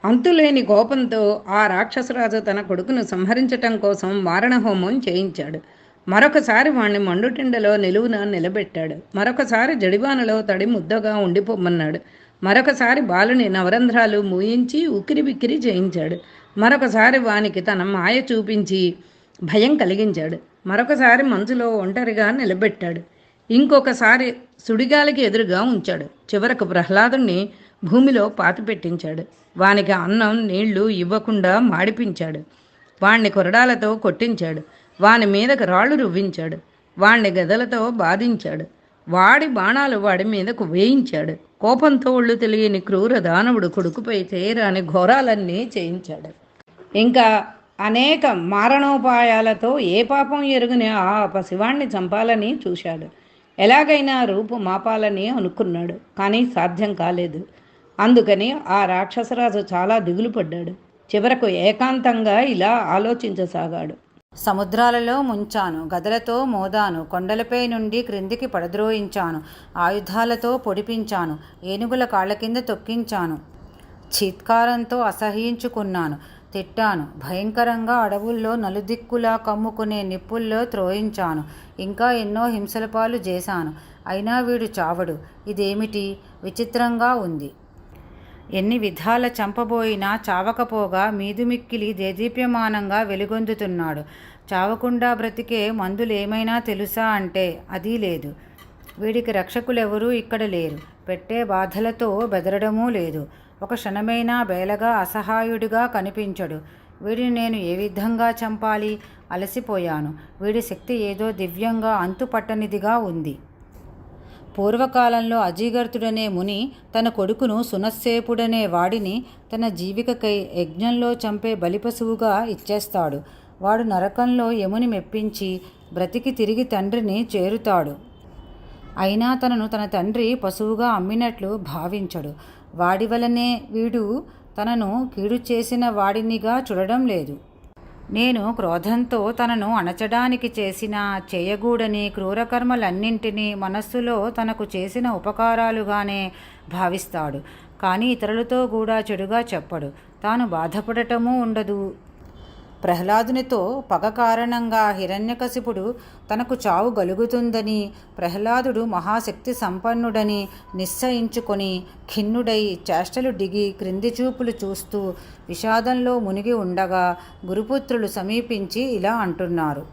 అంతులేని కోపంతో ఆ రాక్షసరాజు తన కొడుకును సంహరించటం కోసం మారణహోమం చేయించాడు. మరొకసారి వాణ్ణి మండుటిండలో నిలువున నిలబెట్టాడు. మరొకసారి జడివానలో తడి ముద్దగా ఉండిపోమన్నాడు. మరొకసారి బాలుని నవరంధ్రాలు మూయించి ఉక్కిరి బిక్కిరి చేయించాడు. మరొకసారి వానికి తన మాయ చూపించి భయం కలిగించాడు. మరొకసారి మంచులో ఒంటరిగా నిలబెట్టాడు. ఇంకొకసారి సుడిగాలికి ఎదురుగా ఉంచాడు. చివరకు ప్రహ్లాదుణ్ణి భూమిలో పాతిపెట్టించాడు. వానికి అన్నం నీళ్లు ఇవ్వకుండా మాడిపించాడు. వాణ్ణి కొరడాలతో కొట్టించాడు. వాని మీదకు రాళ్ళు రువ్వించాడు. వాణ్ణి గదలతో బాధించాడు. వాడి బాణాలు వాడి మీదకు వేయించాడు. కోపంతో ఒళ్ళు తెలియని క్రూర దానవుడు కొడుకుపై చేయరాని ఘోరాలన్నీ చేయించాడు. ఇంకా అనేక మారణోపాయాలతో ఏ పాపం ఎరుగుని ఆ పసివాణ్ణి చంపాలని చూశాడు. ఎలాగైనా రూపు మాపాలని అనుకున్నాడు. కానీ సాధ్యం కాలేదు. అందుకని ఆ రాక్షసరాజు చాలా దిగులు పడ్డాడు. చివరకు ఏకాంతంగా ఇలా ఆలోచించసాగాడు. సముద్రాలలో ముంచాను, గదలతో మోదాను, కొండలపై నుండి క్రిందికి పడద్రోయించాను, ఆయుధాలతో పొడిపించాను, ఏనుగుల కాళ్ళ కింద తొక్కించాను, చీత్కారంతో అసహ్యించుకున్నాను, తిట్టాను, భయంకరంగా అడవుల్లో నలుదిక్కులా కమ్ముకునే నిప్పుల్లో త్రోయించాను, ఇంకా ఎన్నో హింసల పాలు చేశాను. అయినా వీడు చావడు. ఇదేమిటి విచిత్రంగా ఉంది. ఎన్ని విధాల చంపబోయినా చావకపోగా మీదుమిక్కిలి దేదీప్యమానంగా వెలుగొందుతున్నాడు. చావకుండా బ్రతికే మందులేమైనా తెలుసా అంటే అదీ లేదు. వీడికి రక్షకులెవరూ ఇక్కడ లేరు. పెట్టే బాధలతో బెదరడమూ లేదు. ఒక క్షణమైనా బేలగా అసహాయుడిగా కనిపించడు. వీడిని నేను ఏ విధంగా చంపాలి? అలసిపోయాను. వీడి శక్తి ఏదో దివ్యంగా అంతుపట్టనిదిగా ఉంది. పూర్వకాలంలో అజీగర్తుడనే ముని తన కొడుకును సునస్సేపుడనే వాడిని తన జీవికకై యజ్ఞంలో చంపే బలిపశువుగా ఇచ్చేస్తాడు. వాడు నరకంలో యముని మెప్పించి బ్రతికి తిరిగి తండ్రిని చేరుతాడు. అయినా తనను తన తండ్రి పశువుగా అమ్మినట్లు భావించడు. వాడి వలనే వీడు తనను కీడు చేసిన వాడినిగా చూడడం లేదు. నేను క్రోధంతో తనను అణచడానికి చేసిన చేయగూడని క్రూరకర్మలన్నింటినీ మనస్సులో తనకు చేసిన ఉపకారాలుగానే భావిస్తాడు. కానీ ఇతరులతో కూడా చెడుగా చెప్పడు. తాను బాధపడటమూ ఉండదు. ప్రహ్లాదునితో పగ కారణంగా హిరణ్యకశిపుడు తనకు చావు గలుగుతుందని, ప్రహ్లాదుడు మహాశక్తి సంపన్నుడని నిశ్చయించుకొని ఖిన్నుడై చేష్టలు దిగి క్రింది చూపులు చూస్తూ విషాదంలో మునిగి ఉండగా గురుపుత్రులు సమీపించి ఇలా అంటున్నారు.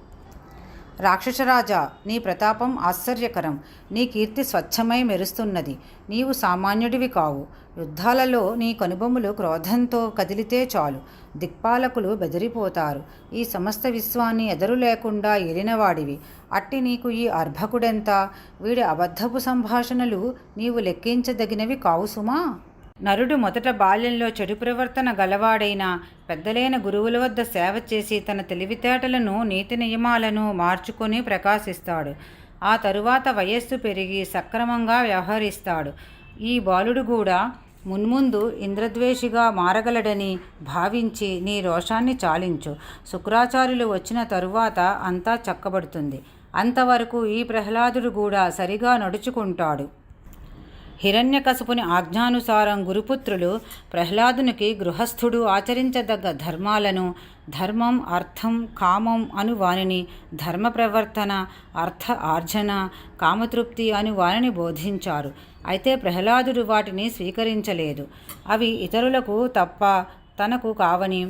రాక్షసరాజా, నీ ప్రతాపం ఆశ్చర్యకరం. నీ కీర్తి స్వచ్ఛమై మెరుస్తున్నది. నీవు సామాన్యుడివి కావు. యుద్ధాలలో నీ కనుబొమ్మలు క్రోధంతో కదిలితే చాలు, దిక్పాలకులు బెదిరిపోతారు. ఈ సమస్త విశ్వాన్ని ఎదరు లేకుండా ఏలినవాడివి. అట్టి నీకు ఈ అర్భకుడెంత? వీడి అబద్ధపు సంభాషణలు నీవు లెక్కించదగినవి కావు సుమా. నరుడు మొదట బాల్యంలో చెడు ప్రవర్తన గలవాడైన పెద్దలైన గురువుల వద్ద సేవ చేసి తన తెలివితేటలను నీతి నియమాలను మార్చుకొని ప్రకాశిస్తాడు. ఆ తరువాత వయస్సు పెరిగి సక్రమంగా వ్యవహరిస్తాడు. ఈ బాలుడు కూడా మున్ముందు ఇంద్రద్వేషిగా మారగలడని భావించి నీ రోషాన్ని చాలించు. శుక్రాచార్యులు వచ్చిన తరువాత అంతా చక్కబడుతుంది. అంతవరకు ఈ ప్రహ్లాదుడు కూడా సరిగా నడుచుకుంటాడు. హిరణ్యకశపుని ఆజ్ఞానుసారం గురుపుత్రులు ప్రహ్లాదునికి గృహస్థుడు ఆచరించదగ్గ ధర్మాలను, ధర్మం, అర్థం, కామం అను వానిని, ధర్మ ప్రవర్తన, అర్థ ఆర్జన, కామతృప్తి అను వానిని బోధించారు. అయితే ప్రహ్లాదుడు వాటిని స్వీకరించలేదు. అవి ఇతరులకు తప్ప తనకు కావని,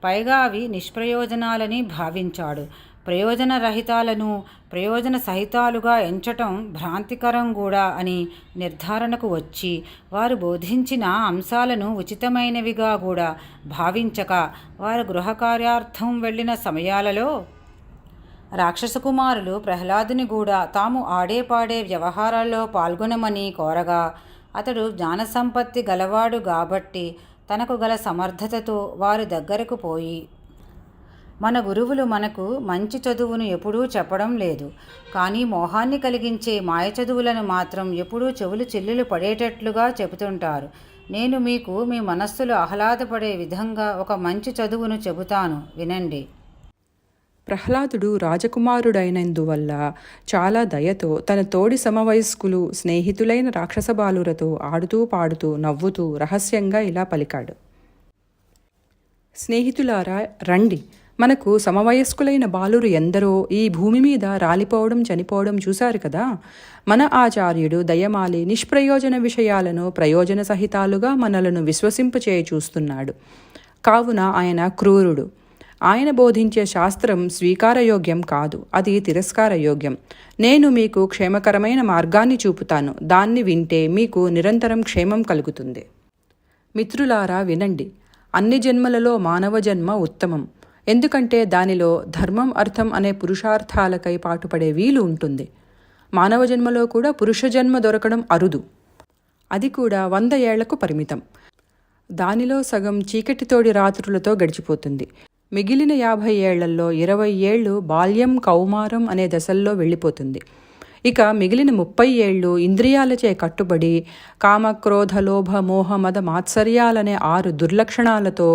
పైగా అవి నిష్ప్రయోజనాలని భావించాడు. ప్రయోజనరహితాలను ప్రయోజన సహితాలుగా ఎంచటం భ్రాంతికరం కూడా అని నిర్ధారణకు వచ్చి వారు బోధించిన అంశాలను ఉచితమైనవిగా కూడా భావించక వారు గృహకార్యార్థం వెళ్ళిన సమయాలలో రాక్షసకుమారులు ప్రహ్లాదుని కూడా తాము ఆడేపాడే వ్యవహారాల్లో పాల్గొనమని కోరగా అతడు జ్ఞానసంపత్తి గలవాడు కాబట్టి తనకు గల సమర్థతతో వారి దగ్గరకు పోయి, మన గురువులు మనకు మంచి చదువును ఎప్పుడూ చెప్పడం లేదు, కానీ మోహాన్ని కలిగించే మాయ చదువులను మాత్రం ఎప్పుడూ చెవులు చిల్లులు పడేటట్లుగా చెబుతుంటారు. నేను మీకు మీ మనస్సులు ఆహ్లాదపడే విధంగా ఒక మంచి చదువును చెబుతాను, వినండి. ప్రహ్లాదుడు రాజకుమారుడైనందువల్ల చాలా దయతో తన తోడి సమవయస్కులు స్నేహితులైన రాక్షస బాలురతో ఆడుతూ పాడుతూ నవ్వుతూ రహస్యంగా ఇలా పలికాడు. స్నేహితులారా, రండి, మనకు సమవయస్కులైన బాలురు ఎందరో ఈ భూమి మీద రాలిపోవడం చనిపోవడం చూశారు కదా. మన ఆచార్యుడు దయమాలి నిష్ప్రయోజన విషయాలను ప్రయోజన సహితాలుగా మనలను విశ్వసింపచేయ చూస్తున్నాడు. కావున ఆయన క్రూరుడు. ఆయన బోధించే శాస్త్రం స్వీకారయోగ్యం కాదు, అది తిరస్కారయోగ్యం. నేను మీకు క్షేమకరమైన మార్గాన్ని చూపుతాను, దాన్ని వింటే మీకు నిరంతరం క్షేమం కలుగుతుంది. మిత్రులారా, వినండి. అన్ని జన్మలలో మానవ జన్మ ఉత్తమం. ఎందుకంటే దానిలో ధర్మం అర్థం అనే పురుషార్థాలకై పాటుపడే వీలు ఉంటుంది. మానవ జన్మలో కూడా పురుష జన్మ దొరకడం అరుదు, అది కూడా 100 ఏళ్లకు పరిమితం. దానిలో సగం చీకటితోడి రాత్రులతో గడిచిపోతుంది. మిగిలిన 50 ఏళ్లలో 20 ఏళ్ళు బాల్యం కౌమారం అనే దశల్లో వెళ్ళిపోతుంది. ఇక మిగిలిన 30 ఏళ్ళు ఇంద్రియాలచే కట్టుబడి కామక్రోధ లోభ మోహ మద మాత్సర్యాలనే 6 దుర్లక్షణాలతో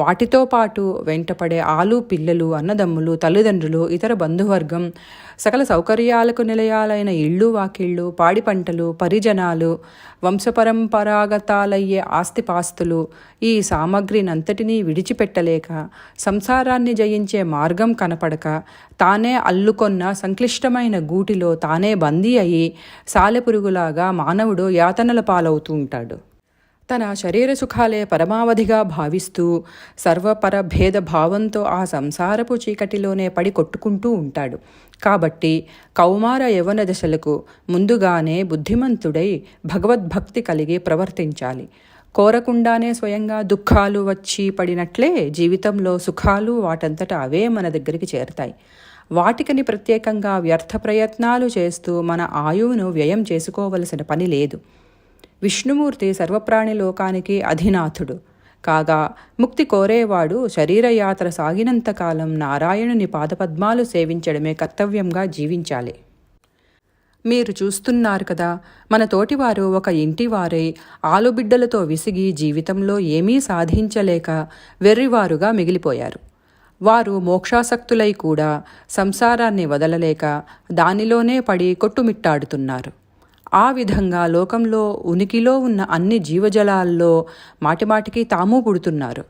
వాటితో పాటు వెంటపడే ఆలు పిల్లలు, అన్నదమ్ములు, తల్లిదండ్రులు, ఇతర బంధువర్గం, సకల సౌకర్యాలకు నిలయాలైన ఇళ్ళు వాకిళ్ళు, పాడి పంటలు, పరిజనాలు, వంశపరంపరాగతాలయ్యే ఆస్తిపాస్తులు, ఈ సామగ్రినంతటినీ విడిచిపెట్టలేక, సంసారాన్ని జయించే మార్గం కనపడక, తానే అల్లుకొన్న సంక్లిష్టమైన గూటిలో తానే బందీ అయి సాలెపురుగులాగా మానవుడు యాతనల పాలవుతూ ఉంటాడు. తన శరీర సుఖాలే పరమావధిగా భావిస్తూ సర్వపర భేద భావంతో ఆ సంసారపు చీకటిలోనే పడి కొట్టుకుంటూ ఉంటాడు. కాబట్టి కౌమార యవన దశలకు ముందుగానే బుద్ధిమంతుడై భగవద్భక్తి కలిగి ప్రవర్తించాలి. కోరకుండానే స్వయంగా దుఃఖాలు వచ్చి పడినట్లే జీవితంలో సుఖాలు వాటంతట అవే మన దగ్గరికి చేరతాయి. వాటికని ప్రత్యేకంగా వ్యర్థ ప్రయత్నాలు చేస్తూ మన ఆయువును వ్యయం చేసుకోవలసిన పని లేదు. విష్ణుమూర్తి సర్వప్రాణి లోకానికి అధినాథుడు కాగా ముక్తి కోరేవాడు శరీరయాత్ర సాగినంతకాలం నారాయణుని పాదపద్మాలు సేవించడమే కర్తవ్యంగా జీవించాలి. మీరు చూస్తున్నారు కదా, మన తోటివారు ఒక ఇంటివారై ఆలుబిడ్డలతో విసిగి జీవితంలో ఏమీ సాధించలేక వెర్రివారుగా మిగిలిపోయారు. వారు మోక్షాసక్తులై కూడా సంసారాన్ని వదలలేక దానిలోనే పడి కొట్టుమిట్టాడుతున్నారు. ఆ విధంగా లోకంలో ఉనికిలో ఉన్న అన్ని జీవజలాల్లో మాటిమాటికి తాము పుడుతున్నారు.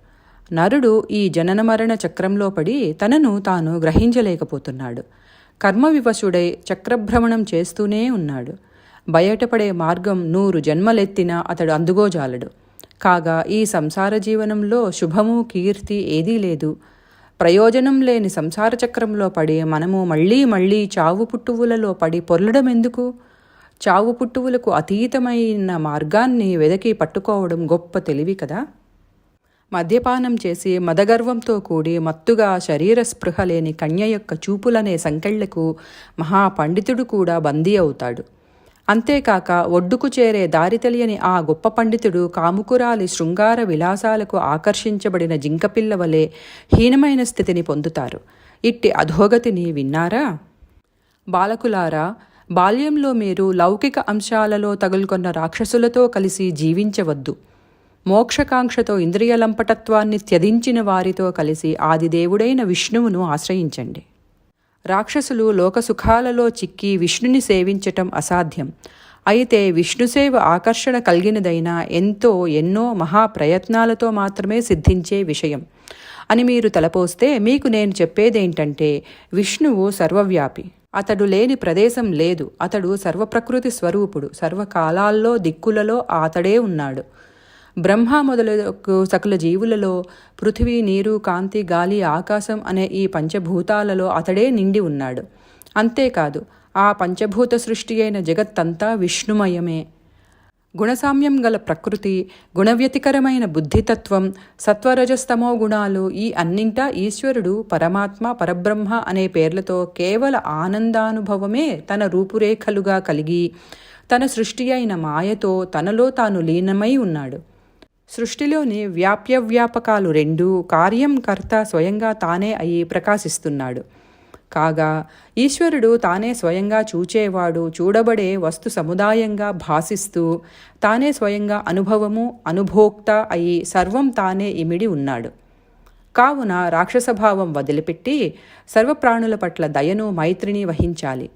నరుడు ఈ జనన మరణ చక్రంలో పడి తనను తాను గ్రహించలేకపోతున్నాడు. కర్మవివశుడై చక్రభ్రమణం చేస్తూనే ఉన్నాడు. బయటపడే మార్గం 100 జన్మలెత్తినా అతడు అందుగోజాలడు. కాగా ఈ సంసార జీవనంలో శుభము కీర్తి ఏదీ లేదు. ప్రయోజనం లేని సంసార చక్రంలో పడి మనము మళ్ళీ మళ్ళీ చావు పుట్టువులలో పడి పొర్లడం ఎందుకు? చావు పుట్టువులకు అతీతమైన మార్గాన్ని వెదకి పట్టుకోవడం గొప్ప తెలివి కదా. మద్యపానం చేసి మదగర్వంతో కూడి మత్తుగా శరీర స్పృహ లేని కన్య యొక్క చూపులనే సంకెళ్లకు మహాపండితుడు కూడా బందీ అవుతాడు. అంతేకాక ఒడ్డుకు చేరే దారి తెలియని ఆ గొప్ప పండితుడు కాముకురాలి శృంగార విలాసాలకు ఆకర్షించబడిన జింకపిల్ల వలె హీనమైన స్థితిని పొందుతారు. ఇట్టి అధోగతిని విన్నారా? బాలకులారా, బాల్యంలో మీరు లౌకిక అంశాలలో తగులుకొన్న రాక్షసులతో కలిసి జీవించవద్దు. మోక్షకాంక్షతో ఇంద్రియలంపటత్వాన్ని త్యజించిన వారితో కలిసి ఆదిదేవుడైన విష్ణువును ఆశ్రయించండి. రాక్షసులు లోకసుఖాలలో చిక్కి విష్ణుని సేవించటం అసాధ్యం. అయితే విష్ణుసేవ ఆకర్షణ కలిగినదైనా ఎన్నో మహాప్రయత్నాలతో మాత్రమే సిద్ధించే విషయం అని మీరు తలపోస్తే మీకు నేను చెప్పేదేంటంటే, విష్ణువు సర్వవ్యాపి. అతడు లేని ప్రదేశం లేదు. అతడు సర్వప్రకృతి స్వరూపుడు. సర్వకాలాల్లో దిక్కులలో అతడే ఉన్నాడు. బ్రహ్మ మొదలకు సకల జీవులలో పృథివీ, నీరు, కాంతి, గాలి, ఆకాశం అనే ఈ పంచభూతాలలో అతడే నిండి ఉన్నాడు. అంతేకాదు ఆ పంచభూత సృష్టి అయిన జగత్తంతా విష్ణుమయమే. గుణసామ్యం గల ప్రకృతి, గుణవ్యతికరమైన బుద్ధితత్వం, సత్వరజస్తమో గుణాలు, ఈ అన్నింటా ఈశ్వరుడు పరమాత్మ, పరబ్రహ్మ అనే పేర్లతో కేవల ఆనందానుభవమే తన రూపురేఖలుగా కలిగి తన సృష్టి అయిన మాయతో తనలో తాను లీనమై ఉన్నాడు. సృష్టిలోని వ్యాప్యవ్యాపకాలు రెండూ కార్యం కర్త స్వయంగా తానే అయి ప్రకాశిస్తున్నాడు. కాగా ఈశ్వరుడు తానే స్వయంగా చూచేవాడు, చూడబడే వస్తు సముదాయంగా భాసిస్తూ తానే స్వయంగా అనుభవము, అనుభోక్త అయి సర్వం తానే ఇమిడి ఉన్నాడు. కావున రాక్షసభావం వదిలిపెట్టి సర్వప్రాణుల పట్ల దయను, మైత్రిని వహించాలి.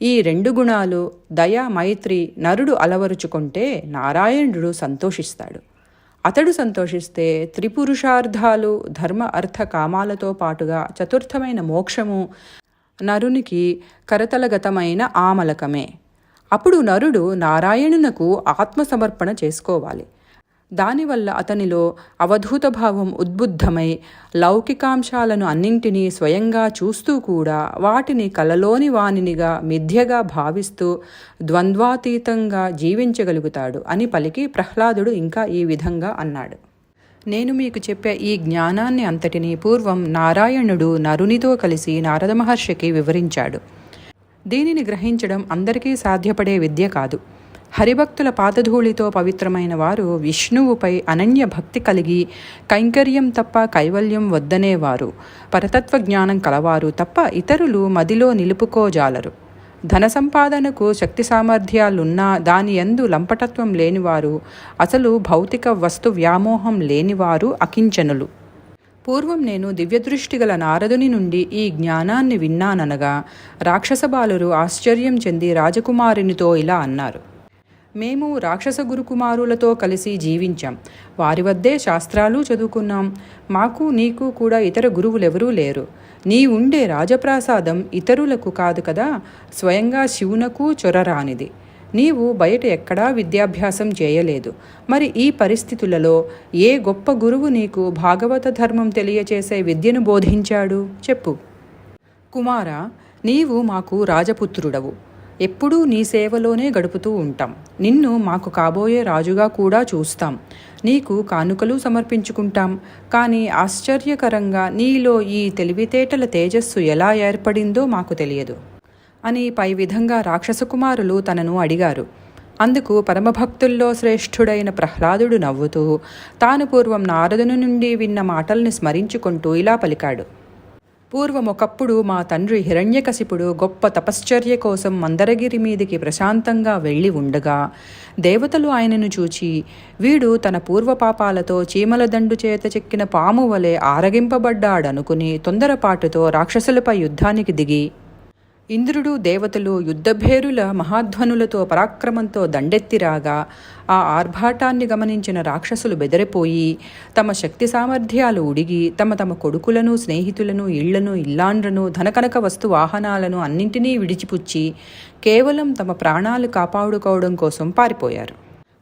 ఈ రెండు గుణాలు దయ, మైత్రి నరుడు అలవరుచుకుంటే నారాయణుడు సంతోషిస్తాడు. అతడు సంతోషిస్తే త్రిపురుషార్థాలు, ధర్మ, అర్థ, కామాలతో పాటుగా చతుర్థమైన మోక్షము నరునికి కరతలగతమైన ఆమలకమే. అప్పుడు నరుడు నారాయణునకు ఆత్మసమర్పణ చేసుకోవాలి. దానివల్ల అతనిలో అవధూత భావం ఉద్బుద్ధమై లౌకికాంశాలను అన్నింటినీ స్వయంగా చూస్తూ కూడా వాటిని కలలోని వానినిగా, మిథ్యగా భావిస్తూ ద్వంద్వాతీతంగా జీవించగలుగుతాడు అని పలికి ప్రహ్లాదుడు ఇంకా ఈ విధంగా అన్నాడు. నేను మీకు చెప్పే ఈ జ్ఞానాన్ని అంతటినీ పూర్వం నారాయణుడు నరునితో కలిసి నారద మహర్షికి వివరించాడు. దీనిని గ్రహించడం అందరికీ సాధ్యపడే విద్య కాదు. హరిభక్తుల పాదధూళితో పవిత్రమైన వారు విష్ణువుపై అనన్య భక్తి కలిగి కైంకర్యం తప్ప కైవల్యం వద్దనేవారు, పరతత్వ జ్ఞానం కలవారు తప్ప ఇతరులు మదిలో నిలుపుకోజాలరు. ధన సంపాదనకు శక్తి సామర్థ్యాలున్నా దాని యందు లంపటత్వం లేనివారు, అసలు భౌతిక వస్తు వ్యామోహం లేనివారు అకించనులు. పూర్వం నేను దివ్యదృష్టి గల నారదుని నుండి ఈ జ్ఞానాన్ని విన్నాననగా రాక్షస బాలురు ఆశ్చర్యం చెంది రాజకుమారునితో ఇలా అన్నారు. మేము రాక్షస గురుకుమారులతో కలిసి జీవించాం. వారి వద్దే శాస్త్రాలు చదువుకున్నాం. మాకు నీకు కూడా ఇతర గురువులెవరూ లేరు. నీ ఉండే రాజప్రాసాదం ఇతరులకు కాదు కదా, స్వయంగా శివునకు చొరరానిది. నీవు బయట ఎక్కడా విద్యాభ్యాసం చేయలేదు. మరి ఈ పరిస్థితులలో ఏ గొప్ప గురువు నీకు భాగవత ధర్మం తెలియచేసే విద్యను బోధించాడు చెప్పు. కుమారా, నీవు మాకు రాజపుత్రుడవు. ఎప్పుడూ నీ సేవలోనే గడుపుతూ ఉంటాం. నిన్ను మాకు కాబోయే రాజుగా కూడా చూస్తాం. నీకు కానుకలు సమర్పించుకుంటాం. కానీ ఆశ్చర్యకరంగా నీలో ఈ తెలివితేటల తేజస్సు ఎలా ఏర్పడిందో మాకు తెలియదు అని పై విధంగా రాక్షసకుమారులు తనను అడిగారు. అందుకు పరమభక్తుల్లో శ్రేష్ఠుడైన ప్రహ్లాదుడు నవ్వుతూ తాను పూర్వం నారదుని నుండి విన్న మాటల్ని స్మరించుకుంటూ ఇలా పలికాడు. పూర్వం ఒకప్పుడు మా తండ్రి హిరణ్యకశిపుడు గొప్ప తపశ్చర్య కోసం మందరగిరి మీదికి ప్రశాంతంగా వెళ్ళి ఉండగా దేవతలు ఆయనను చూచి వీడు తన పూర్వపాపాలతో చీమల దండు చేత చెక్కిన పాము వలె ఆరగింపబడ్డాడనుకుని తొందరపాటుతో రాక్షసులపై యుద్ధానికి దిగి ఇంద్రుడు, దేవతలు యుద్ధభేరుల మహాధ్వనులతో పరాక్రమంతో దండెత్తిరాగా ఆ ఆర్భాటాన్ని గమనించిన రాక్షసులు బెదరిపోయి తమ శక్తి సామర్థ్యాలు ఉడిగి తమ కొడుకులను, స్నేహితులను, ఇళ్లను, ఇల్లాండ్రను, ధనకనక వస్తు వాహనాలను అన్నింటినీ విడిచిపుచ్చి కేవలం తమ ప్రాణాలు కాపాడుకోవడం కోసం పారిపోయారు.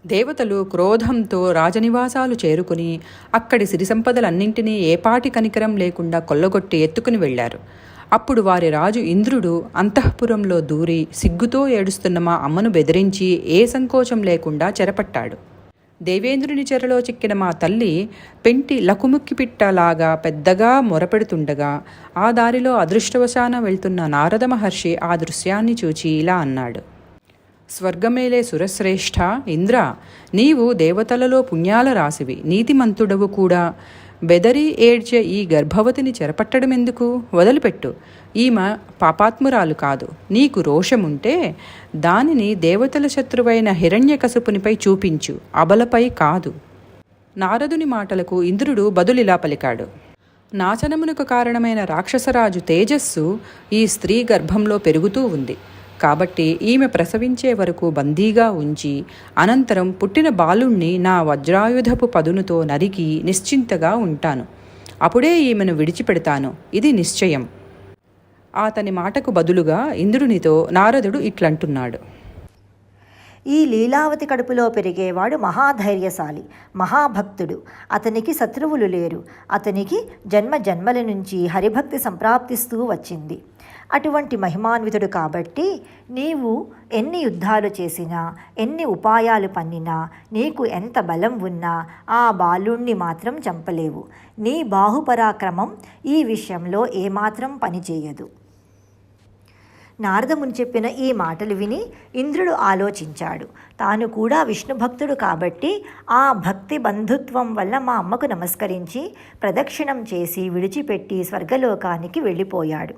దేవతలు క్రోధంతో రాజనివాసాలు చేరుకుని అక్కడి సిరి సంపదలన్నింటినీ ఏపాటి కనికరం లేకుండా కొల్లగొట్టి ఎత్తుకుని వెళ్లారు. అప్పుడు వారి రాజు ఇంద్రుడు అంతఃపురంలో దూరి సిగ్గుతో ఏడుస్తున్న మా అమ్మను బెదిరించి ఏ సంకోచం లేకుండా చెరపట్టాడు. దేవేంద్రుని చెరలో చిక్కిన మా తల్లి పెంటి లకుముక్కి పిట్టలాగా పెద్దగా మొరపెడుతుండగా ఆ దారిలో అదృష్టవశాన వెళ్తున్న నారద మహర్షి ఆ దృశ్యాన్ని చూచి ఇలా అన్నాడు. స్వర్గమేలే సురశ్రేష్ఠ ఇంద్ర, నీవు దేవతలలో పుణ్యాల రాశివి, నీతిమంతుడవు కూడా. బెదరి ఏడ్చే ఈ గర్భవతిని చెరపట్టడమెందుకు? వదిలిపెట్టు. ఈమె పాపాత్మురాలు కాదు. నీకు రోషముంటే దానిని దేవతల శత్రువైన హిరణ్యకశిపునిపై చూపించు, అబలపై కాదు. నారదుని మాటలకు ఇంద్రుడు బదులిలా పలికాడు. నాశనమునకు కారణమైన రాక్షసరాజు తేజస్సు ఈ స్త్రీ గర్భంలో పెరుగుతూ ఉంది. కాబట్టి ఈమె ప్రసవించే వరకు బందీగా ఉంచి అనంతరం పుట్టిన బాలుణ్ణి నా వజ్రాయుధపు పదునుతో నరికి నిశ్చింతగా ఉంటాను. అప్పుడే ఈమెను విడిచిపెడతాను. ఇది నిశ్చయం. అతని మాటకు బదులుగా ఇంద్రునితో నారదుడు ఇట్లంటున్నాడు. ఈ లీలావతి కడుపులో పెరిగేవాడు మహాధైర్యశాలి, మహాభక్తుడు. అతనికి శత్రువులు లేరు. అతనికి జన్మ జన్మల నుంచి హరిభక్తి సంప్రాప్తిస్తూ వచ్చింది. అటువంటి మహిమాన్వితుడు కాబట్టి నీవు ఎన్ని యుద్ధాలు చేసినా, ఎన్ని ఉపాయాలు పన్నినా, నీకు ఎంత బలం ఉన్నా ఆ బాలుణ్ణి మాత్రం చంపలేవు. నీ బాహుపరాక్రమం ఈ విషయంలో ఏమాత్రం పనిచేయదు. నారదముని చెప్పిన ఈ మాటలు విని ఇంద్రుడు ఆలోచించాడు. తాను కూడా విష్ణు భక్తుడు కాబట్టి ఆ భక్తి బంధుత్వం వల్ల మా అమ్మకు నమస్కరించి ప్రదక్షిణం చేసి విడిచిపెట్టి స్వర్గలోకానికి వెళ్ళిపోయాడు.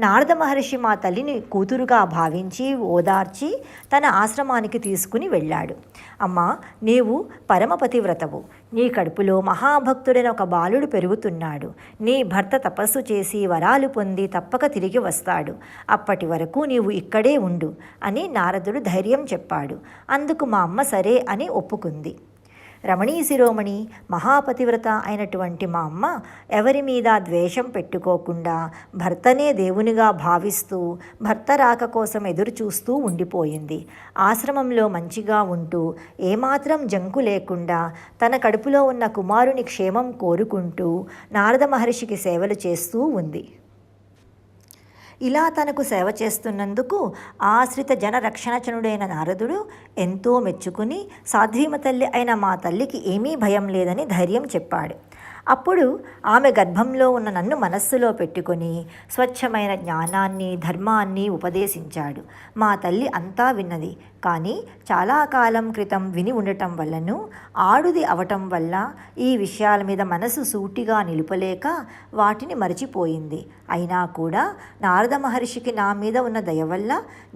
నారద మహర్షి మా తల్లిని కూతురుగా భావించి ఓదార్చి తన ఆశ్రమానికి తీసుకుని వెళ్ళాడు. అమ్మా, నీవు పరమపతివ్రతవు. నీ కడుపులో మహాభక్తుడైన ఒక బాలుడు పెరుగుతున్నాడు. నీ భర్త తపస్సు చేసి వరాలు పొంది తప్పక తిరిగి వస్తాడు. అప్పటి వరకు నీవు ఇక్కడే ఉండు అని నారదుడు ధైర్యం చెప్పాడు. అందుకు మా అమ్మ సరే అని ఒప్పుకుంది. రమణీ శిరోమణి మహాపతివ్రత అయినటువంటి మా అమ్మ ఎవరి మీద ద్వేషం పెట్టుకోకుండా భర్తనే దేవునిగా భావిస్తూ భర్త రాక కోసం ఎదురు చూస్తూ ఉండిపోయింది. ఆశ్రమంలో మంచిగా ఉంటూ ఏమాత్రం జంకు లేకుండా తన కడుపులో ఉన్న కుమారుని క్షేమం కోరుకుంటూ నారద మహర్షికి సేవలు చేస్తూ ఉంది. ఇలా తనకు సేవ చేస్తున్నందుకు ఆశ్రిత జనరక్షణచనుడైన నారదుడు ఎంతో మెచ్చుకుని సాధ్వీమ తల్లి అయిన మా తల్లికి ఏమీ భయం లేదని ధైర్యం చెప్పాడు. అప్పుడు ఆమె గర్భంలో ఉన్న నన్ను మనస్సులో పెట్టుకొని స్వచ్ఛమైన జ్ఞానాన్ని, ధర్మాన్ని ఉపదేశించాడు. మా తల్లి అంతా విన్నది. కానీ చాలా కాలం క్రితం విని ఉండటం వల్లను, ఆడుది అవటం వల్ల ఈ విషయాల మీద మనసు సూటిగా నిలుపలేక వాటిని మరచిపోయింది. అయినా కూడా నారద మహర్షికి నా మీద ఉన్న దయ వల్ల,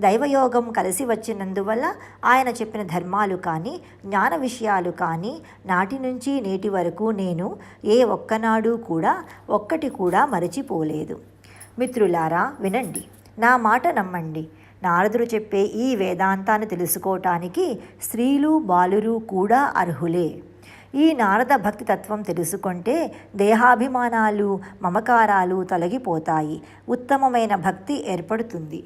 దైవయోగం కలిసి వచ్చినందువల్ల ఆయన చెప్పిన ధర్మాలు కానీ, జ్ఞాన విషయాలు కానీ నాటి నుంచి నేటి వరకు నేను ఏ ఒక్కనాడు కూడా ఒక్కటి కూడా మరచిపోలేదు. మిత్రులారా, వినండి, నా మాట నమ్మండి. నారదుడు చెప్పే ఈ వేదాంతాన్ని తెలుసుకోవటానికి స్త్రీలు, బాలురు కూడా అర్హులే. ఈ నారద భక్తి తత్వం తెలుసుకుంటే దేహాభిమానాలు, మమకారాలు తొలగిపోతాయి, ఉత్తమమైన భక్తి ఏర్పడుతుంది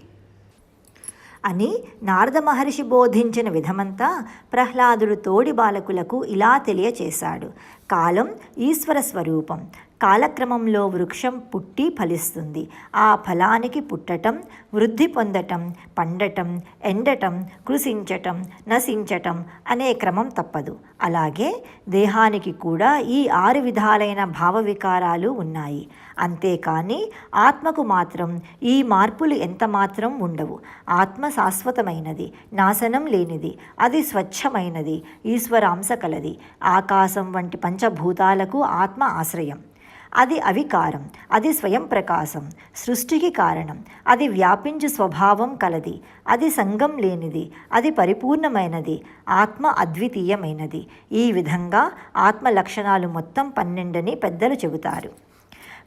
అని నారద మహర్షి బోధించిన విధమంతా ప్రహ్లాదుడు తోడి బాలకులకు ఇలా తెలియచేశాడు. కాలం ఈశ్వర స్వరూపం. కాలక్రమంలో వృక్షం పుట్టి ఫలిస్తుంది. ఆ ఫలానికి పుట్టటం, వృద్ధి పొందటం, పండటం, ఎండటం, కృషించటం, నశించటం అనే క్రమం తప్పదు. అలాగే దేహానికి కూడా ఈ 6 విధాలైన భావ వికారాలు ఉన్నాయి. అంతేకాని ఆత్మకు మాత్రం ఈ మార్పులు ఎంత మాత్రం ఉండవు. ఆత్మ శాశ్వతమైనది, నాశనం లేనిది, అది స్వచ్ఛమైనది, ఈశ్వరాంశ కలది. ఆకాశం వంటి పంచభూతాలకు ఆత్మ ఆశ్రయం. అది అవికారం, అది స్వయం ప్రకాశం, సృష్టికి కారణం, అది వ్యాపించు స్వభావం కలది, అది సంగం లేనిది, అది పరిపూర్ణమైనది, ఆత్మ అద్వితీయమైనది. ఈ విధంగా ఆత్మ లక్షణాలు మొత్తం 12 పెద్దలు చెబుతారు.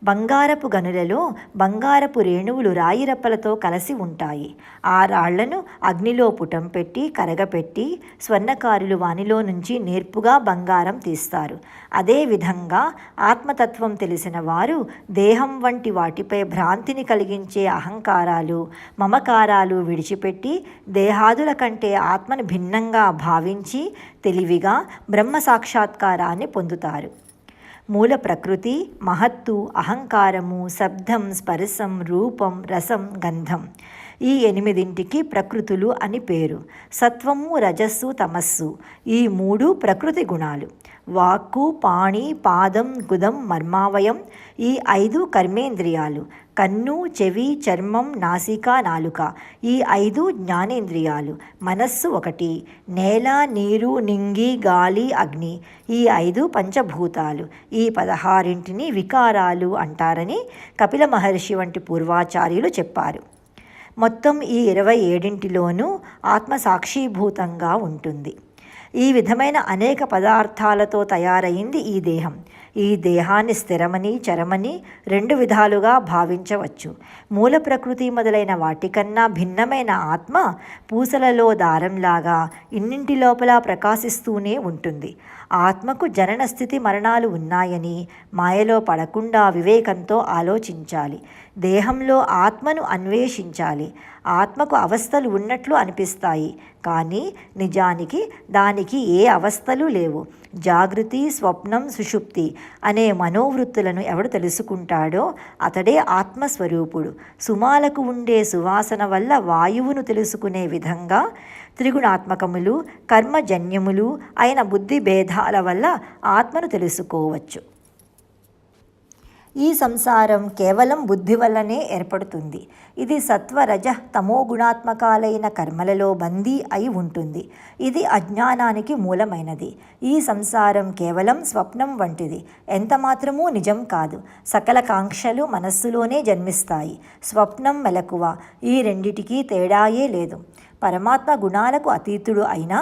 బంగారపు గనులలో బంగారపు రేణువులు రాయిరప్పలతో కలిసి ఉంటాయి. ఆ రాళ్లను అగ్నిలో పుటం పెట్టి కరగపెట్టి స్వర్ణకారులు వానిలో నుంచి నేర్పుగా బంగారం తీస్తారు. అదేవిధంగా ఆత్మతత్వం తెలిసిన వారు దేహం వంటి వాటిపై భ్రాంతిని కలిగించే అహంకారాలు, మమకారాలు విడిచిపెట్టి దేహాదుల కంటే ఆత్మను భిన్నంగా భావించి తెలివిగా బ్రహ్మ సాక్షాత్కారాన్ని పొందుతారు. మూల ప్రకృతి, మహత్తు, అహంకారము, శబ్దం, స్పర్శం, రూపం, రసం, గంధం, ఈ 8 ప్రకృతులు అని పేరు. సత్వము, రజస్సు, తమస్సు, ఈ 3 ప్రకృతి గుణాలు. వాక్కు, పాణి, పాదం, గుదం, మర్మావయం, ఈ 5 కర్మేంద్రియాలు. కన్ను, చెవి, చర్మం, నాసిక, నాలుక, ఈ 5 జ్ఞానేంద్రియాలు. మనస్సు 1. నేల, నీరు, నింగి, గాలి, అగ్ని, ఈ 5 పంచభూతాలు. ఈ 16 వికారాలు అంటారని కపిల మహర్షి వంటి పూర్వాచార్యులు చెప్పారు. మొత్తం ఈ 27లోనూ ఆత్మ సాక్షీభూతంగా ఉంటుంది. ఈ విధమైన అనేక పదార్థాలతో తయారైంది ఈ దేహం. ఈ దేహాన్ని స్థిరమని, చరమని 2 విధాలుగా భావించవచ్చు. మూల ప్రకృతి మొదలైన వాటికన్నా భిన్నమైన ఆత్మ పూసలలో దారంలాగా ఇన్నింటి లోపల ప్రకాశిస్తూనే ఉంటుంది. ఆత్మకు జనన స్థితి మరణాలు ఉన్నాయని మాయలో పడకుండా వివేకంతో ఆలోచించాలి. దేహంలో ఆత్మను అన్వేషించాలి. ఆత్మకు అవస్థలు ఉన్నట్లు అనిపిస్తాయి, కానీ నిజానికి దానికి ఏ అవస్థలు లేవు. జాగృతి, స్వప్నం, సుషుప్తి అనే మనోవృత్తులను ఎవడు తెలుసుకుంటాడో అతడే ఆత్మస్వరూపుడు. సుమాలకు ఉండే సువాసన వల్ల వాయువును తెలుసుకునే విధంగా త్రిగుణాత్మకములు, కర్మజన్యములు అయిన బుద్ధి భేదాల వల్ల ఆత్మను తెలుసుకోవచ్చు. ఈ సంసారం కేవలం బుద్ధి వల్లనే ఏర్పడుతుంది. ఇది సత్వ, రజ, తమో గుణాత్మకాలైన కర్మలలో బందీ అయి ఉంటుంది. ఇది అజ్ఞానానికి మూలమైనది. ఈ సంసారం కేవలం స్వప్నం వంటిది, ఎంత మాత్రమూ నిజం కాదు. సకల కాంక్షలు మనస్సులోనే జన్మిస్తాయి. స్వప్నం, మెలకువ ఈ రెండిటికీ తేడాయే లేదు. పరమాత్మ గుణాలకు అతీతుడు అయినా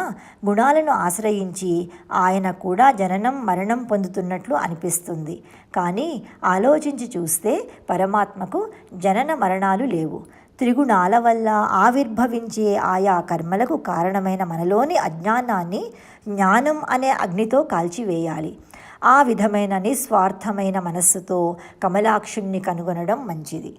గుణాలను ఆశ్రయించి ఆయన కూడా జననం మరణం పొందుతున్నట్లు అనిపిస్తుంది. కానీ ఆలోచించి చూస్తే పరమాత్మకు జనన మరణాలు లేవు. త్రిగుణాల వల్ల ఆవిర్భవించే ఆయా కర్మలకు కారణమైన మనలోని అజ్ఞానాన్ని జ్ఞానం అనే అగ్నితో కాల్చివేయాలి. ఆ విధమైన నిస్వార్థమైన మనస్సుతో కమలాక్షుణ్ణి కనుగొనడం మంచిది.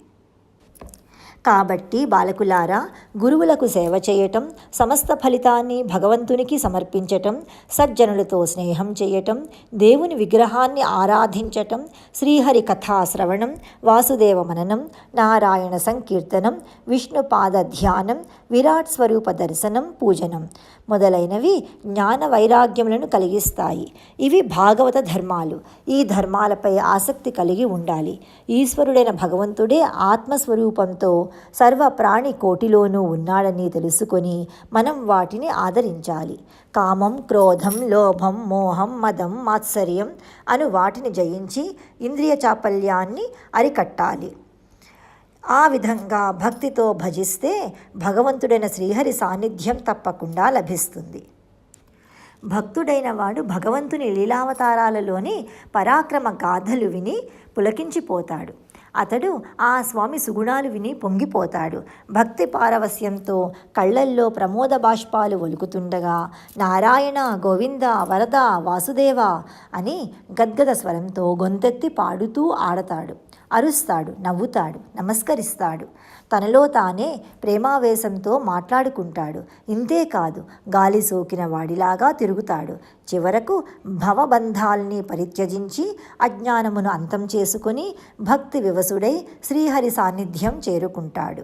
కాబట్టి బాలకులారా, గురువులకు సేవ చేయటం, సమస్త ఫలితాన్ని భగవంతునికి సమర్పించటం, సజ్జనులతో స్నేహం చేయటం, దేవుని విగ్రహాన్ని ఆరాధించటం, శ్రీహరి కథా శ్రవణం, వాసుదేవ మననం, నారాయణ సంకీర్తనం, విష్ణుపాద ధ్యానం, విరాట్ స్వరూప దర్శనం, పూజనం మొదలైనవి జ్ఞాన వైరాగ్యములను కలిగిస్తాయి. ఇవి భాగవత ధర్మాలు. ఈ ధర్మాలపై ఆసక్తి కలిగి ఉండాలి. ఈశ్వరుడైన భగవంతుడే ఆత్మస్వరూపంతో సర్వ ప్రాణి కోటిలోనూ ఉన్నాడని తెలుసుకొని మనం వాటిని ఆదరించాలి. కామం, క్రోధం, లోభం, మోహం, మదం, మాత్సర్యం అను వాటిని జయించి ఇంద్రియ చాపల్యాన్ని అరికట్టాలి. ఆ విధంగా భక్తితో భజిస్తే భగవంతుడైన శ్రీహరి సాన్నిధ్యం తప్పకుండా లభిస్తుంది. భక్తుడైన వాడు భగవంతుని లీలావతారాలలోని పరాక్రమ గాథలు విని పులకించిపోతాడు. అతడు ఆ స్వామి సుగుణాలు విని పొంగిపోతాడు. భక్తి పారవస్యంతో కళ్ళల్లో ప్రమోద బాష్పాలు ఒలుకుతుండగా నారాయణ, గోవింద, వరద, వాసుదేవ అని గద్గద స్వరంతో గొంతెత్తి పాడుతూ ఆడతాడు, అరుస్తాడు, నవ్వుతాడు, నమస్కరిస్తాడు. తనలో తానే ప్రేమావేశంతో మాట్లాడుకుంటాడు. ఇంతేకాదు, గాలి సోకిన వాడిలాగా తిరుగుతాడు. చివరకు భవబంధాల్ని పరిత్యజించి అజ్ఞానమును అంతం చేసుకొని భక్తి వివసుడై శ్రీహరి సాన్నిధ్యం చేరుకుంటాడు.